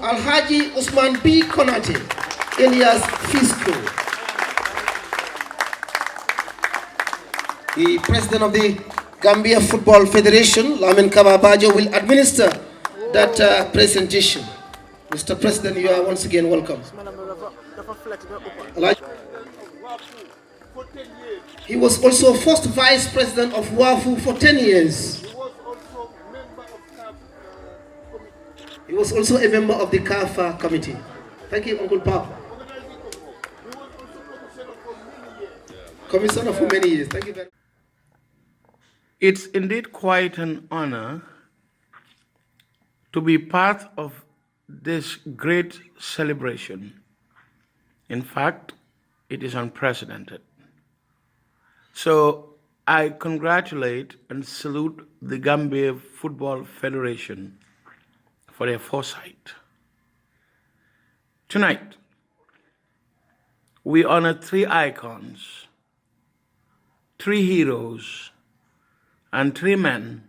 Speaker 1: Alhaji Usman B. Konate, alias Fisco, the president of the Gambia Football Federation, Lamin Kababajo, will administer that presentation. Mr. President, you are once again welcome. He was also first vice president of WAFU for 10 years. He was also a member of the CAFA committee. Thank you, Uncle Papa. Commissioner for many years. Thank you very much.
Speaker 18: It's indeed quite an honor to be part of this great celebration. In fact, it is unprecedented. So I congratulate and salute the Gambia Football Federation for their foresight. Tonight, we honor 3 icons, 3 heroes, and 3 men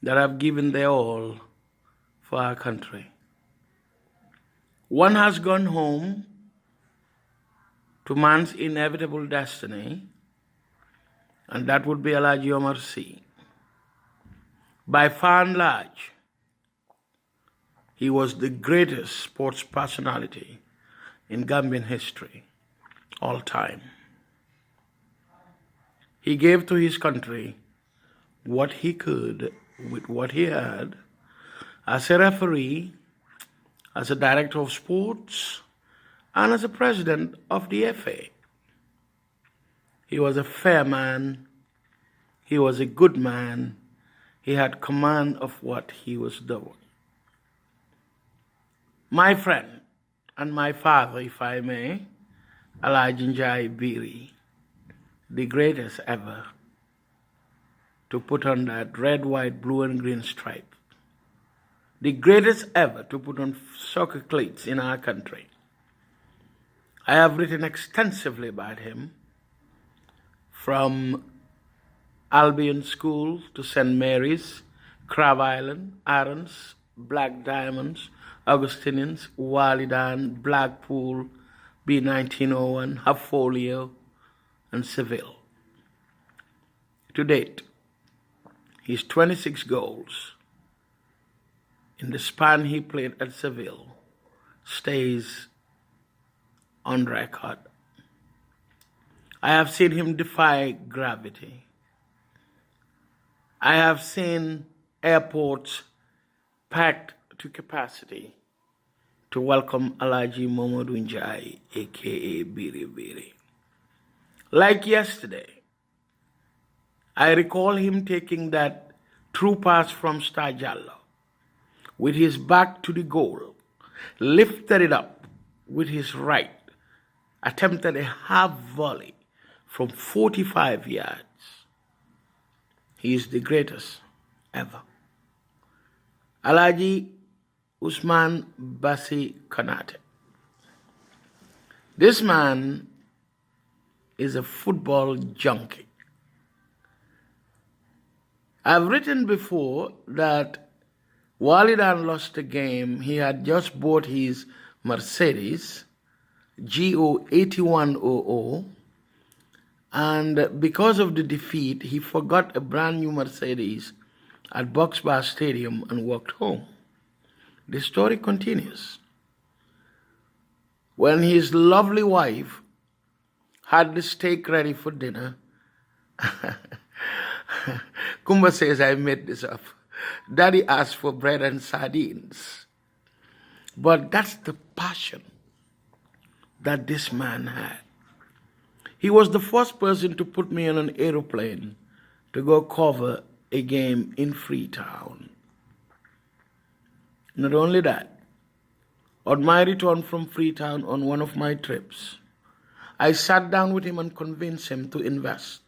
Speaker 18: that have given their all for our country. One has gone home to man's inevitable destiny, and that would be Alhaji Omar Sy. By far and large, he was the greatest sports personality in Gambian history, all time. He gave to his country what he could with what he had as a referee, as a director of sports, and as a president of the FA. He was a fair man. He was a good man. He had command of what he was doing. My friend and my father, if I may, Alhaji Njai Biri, the greatest ever to put on that red, white, blue, and green stripe. The greatest ever to put on soccer cleats in our country. I have written extensively about him, from Albion School to St. Mary's, Crab Island, Arons, Black Diamonds, Augustinians, Walidan, Blackpool, B1901, Hafolio, and Seville. To date, his 26 goals in the span he played at Seville stays on record. I have seen him defy gravity. I have seen airports packed to capacity to welcome Alhaji Momodu Njai, aka Biri Biri. Like yesterday, I recall him taking that true pass from Star Jallo with his back to the goal, lifted it up with his right, attempted a half volley from 45 yards. He is the greatest ever. Alhaji Usman Basi Kanate. This man is a football junkie. I've written before that Walidan lost a game. He had just bought his Mercedes GO 8100, and because of the defeat, he forgot a brand new Mercedes at Box Bar Stadium and walked home. The story continues. When his lovely wife had the steak ready for dinner, Kumba says, I made this up. Daddy asked for bread and sardines. But that's the passion that this man had. He was the first person to put me on an aeroplane to go cover a game in Freetown. Not only that, on my return from Freetown on one of my trips, I sat down with him and convinced him to invest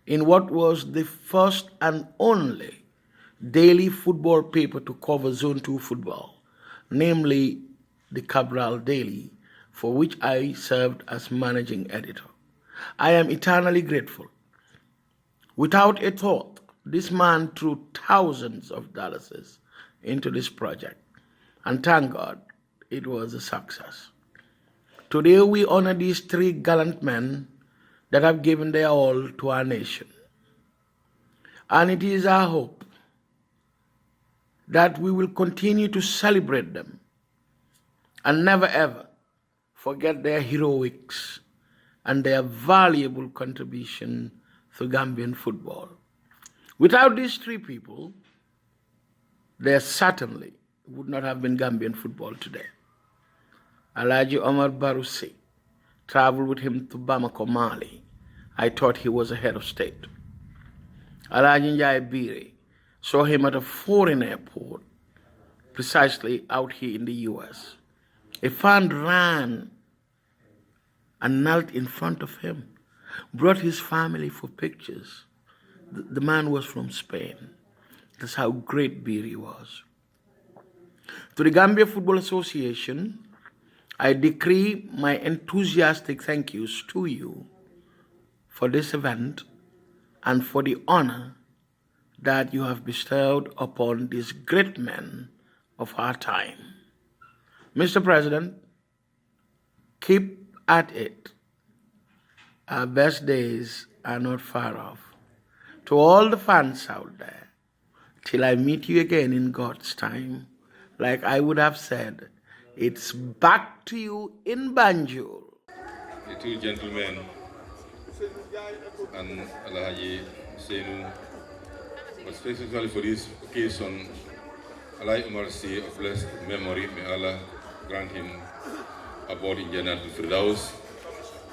Speaker 18: in what was the first and only daily football paper to cover Zone 2 football, namely the Cabral Daily, for which I served as managing editor. I am eternally grateful. Without a thought, this man threw thousands of dollars into this project, and thank God it was a success. Today we honor these 3 gallant men that have given their all to our nation. And it is our hope that we will continue to celebrate them and never ever forget their heroics and their valuable contribution to Gambian football. Without these 3 people, there certainly would not have been Gambian football today. Alhaji Omar Barusi traveled with him to Bamako, Mali. I thought he was a head of state. Alhaji Njai Biri saw him at a foreign airport, precisely out here in the US. A fan ran and knelt in front of him, brought his family for pictures. The man was from Spain. That's how great Biri was. To the Gambia Football Association, I decree my enthusiastic thank yous to you for this event and for the honor that you have bestowed upon these great men of our time. Mr. President, keep at it. Our best days are not far off. To all the fans out there, till I meet you again in God's time, like I would have said, it's back to you in Banjul.
Speaker 6: The two gentlemen and Alhaji Senu, but specifically for this occasion, Alhaji Umar C. of blessed memory, may Allah grant him abode in Jannatul Firdaus,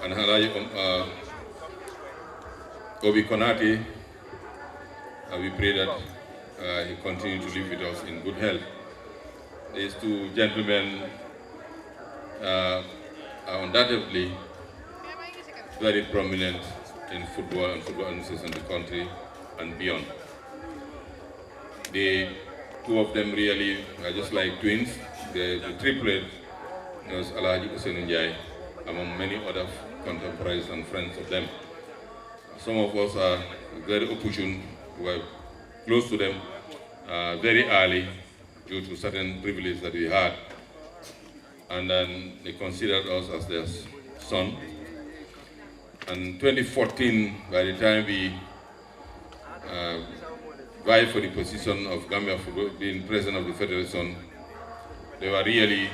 Speaker 6: and Alhaji Obi Konate, we pray that he continue to live with us in good health. These two gentlemen are undoubtedly very prominent in football and football analysis in the country and beyond. The two of them really are just like twins. The triplet was Alhaji Hussein Njai, among many other contemporaries and friends of them. Some of us are very opportune, were close to them very early due to certain privileges that we had. And then they considered us as their son. And 2014, by the time we vied for the position of Gambia Football, being president of the Federation, they were really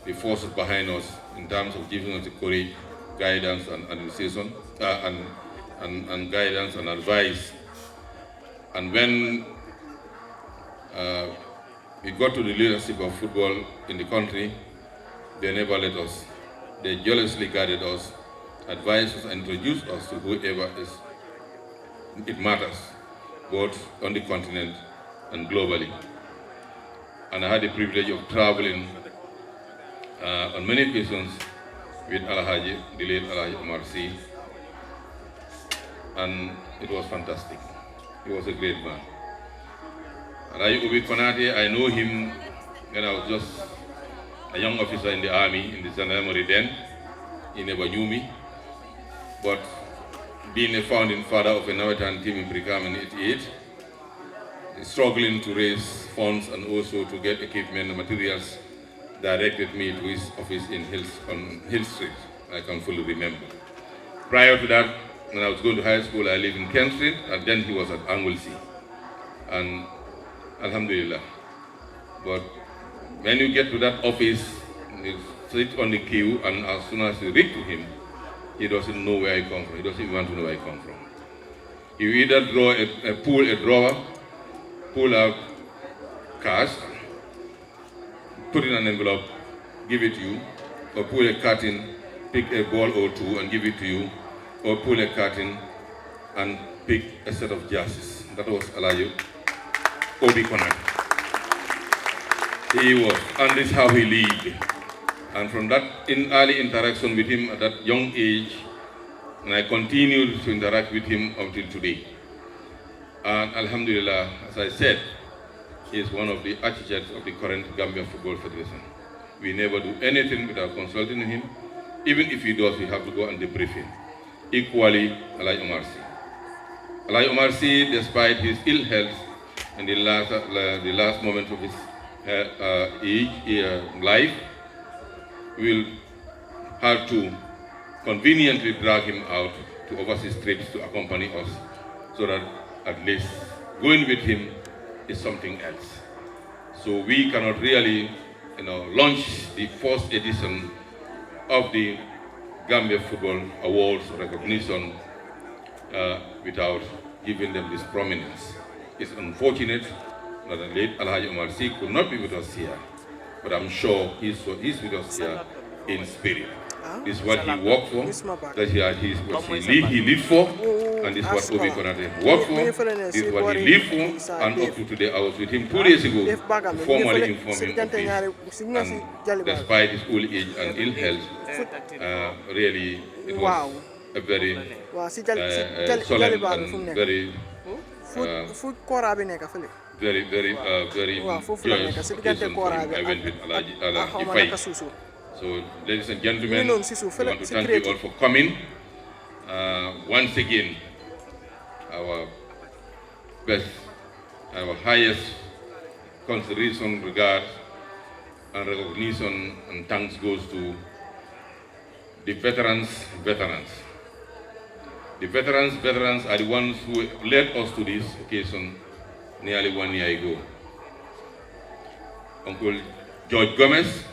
Speaker 6: the forces behind us in terms of giving us the courage, guidance and administration, and guidance and advice. And when we got to the leadership of football in the country, they never let us. They jealously guided us, advised us, and introduced us to whoever it matters, both on the continent and globally. And I had the privilege of traveling on many occasions with Alhaji, the late Alhaji Omar C. And it was fantastic. He was a great man. Alhaji Obi Konate, I know him when I was just a young officer in the army, in the Gendarmerie then. He never knew me. But being a founding father of a Nawetan team in Brikam in 88, struggling to raise funds and also to get equipment and materials, directed me to his office on Hill Street. I can fully remember. Prior to that, when I was going to high school, I lived in Kent Street, and then he was at Anglesey. And Alhamdulillah. But when you get to that office, you sit on the queue, and as soon as you reach to him, he doesn't know where I come from. He doesn't even want to know where I come from. You either pull a drawer, pull out cash, put it in an envelope, give it to you, or pull a curtain, pick a ball or two and give it to you, or pull a curtain and pick a set of jerseys. That was Alhaji Obi Konate. He was, and this is how he lived. And from that early interaction with him at that young age, and I continued to interact with him until today. And Alhamdulillah, as I said, he is one of the architects of the current Gambia Football Federation. We never do anything without consulting him. Even if he does, we have to go and debrief him. Equally, Alhaji Omar C. Alhaji Omar C, despite his ill health and the last moment of his life, will have to conveniently drag him out to overseas trips to accompany us, so that at least going with him is something else. So we cannot really, launch the first edition of the Gambia Football Awards recognition without giving them this prominence. It's unfortunate that the late Alhaji Omar C could not be with us here, but I'm sure he's with us here in spirit. This is what he worked for, that he lived for, and this is what Obi Konate worked for, this is what he lived for, and up to today. I was with him 2 days ago to formally inform him of this. And despite his old age and ill health, really it was a very solemn and very very joyous occasion for him. I went with Alaji Fai. So, ladies and gentlemen, I want to thank you all for coming. Once again, our best, our highest consideration, regard, and recognition and thanks goes to the veterans. The veterans are the ones who led us to this occasion nearly 1 year ago. Uncle George Gomez,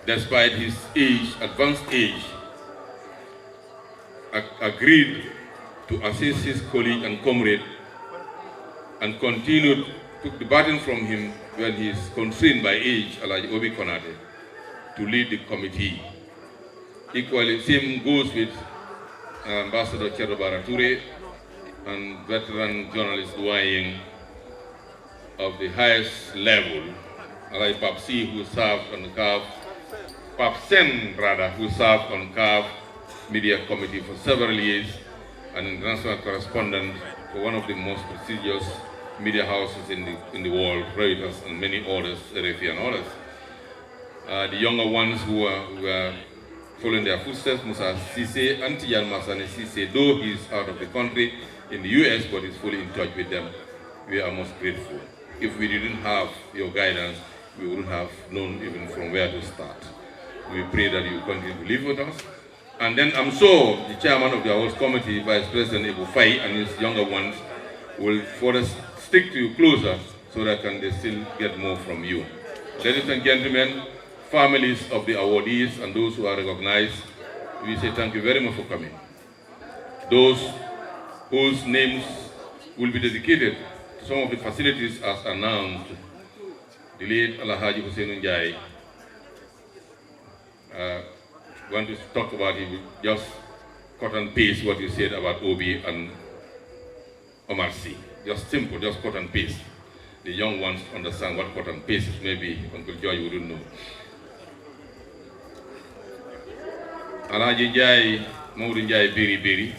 Speaker 6: despite his age, advanced age, agreed to assist his colleague and comrade and continued, took the baton from him when he is constrained by age, Alaji Obi Konate, to lead the committee. Equally, same goes with Ambassador Chedo Barature and veteran journalist Duaying of the highest level, Alaji Papsi, who served on the CAF, Papsen rather, who served on CAF Media Committee for several years, an international correspondent for one of the most prestigious media houses in the world, Reuters and many others, RFI and others. The younger ones who were following their footsteps, Musa Sise, Antiyan Masane Sise, though he is out of the country in the US, but is fully in touch with them, we are most grateful. If we didn't have your guidance, we wouldn't have known even from where to start. We pray that you continue to live with us. And then I'm sure the chairman of the Awards Committee, Vice President Ebu Fai, and his younger ones will further stick to you closer so that they still get more from you. Ladies and gentlemen, families of the awardees and those who are recognized, we say thank you very much for coming. Those whose names will be dedicated to some of the facilities as announced, the late Alhaji Hussein Njai, want to talk about it, just cut and paste what you said about Obi and Omar C. Just simple, just cut and paste. The young ones understand what cut and paste is. Maybe Uncle Joy wouldn't know. Alhaji Njai, Maudou Njai Biri Biri,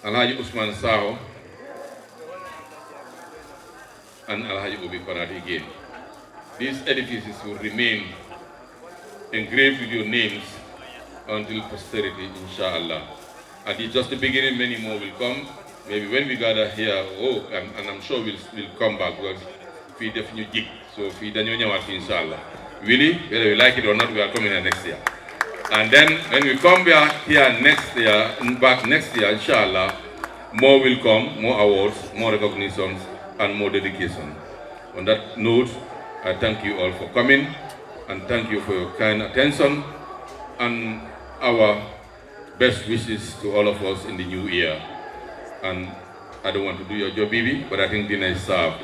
Speaker 6: Alhaji Usman Saho, and Alhaji Obi Konate again. These edifices will remain engraved with your names until posterity, inshallah. And it's just the beginning, many more will come. Maybe when we gather here, and I'm sure we'll come back because we definitely jig. So we inshallah. Really, whether we like it or not, we are coming here next year. And then when we come back here next year, inshallah, more will come, more awards, more recognitions, and more dedication. On that note, I thank you all for coming, and thank you for your kind attention, and our best wishes to all of us in the new year. And I don't want to do your job, Bibi, but I think dinner is served.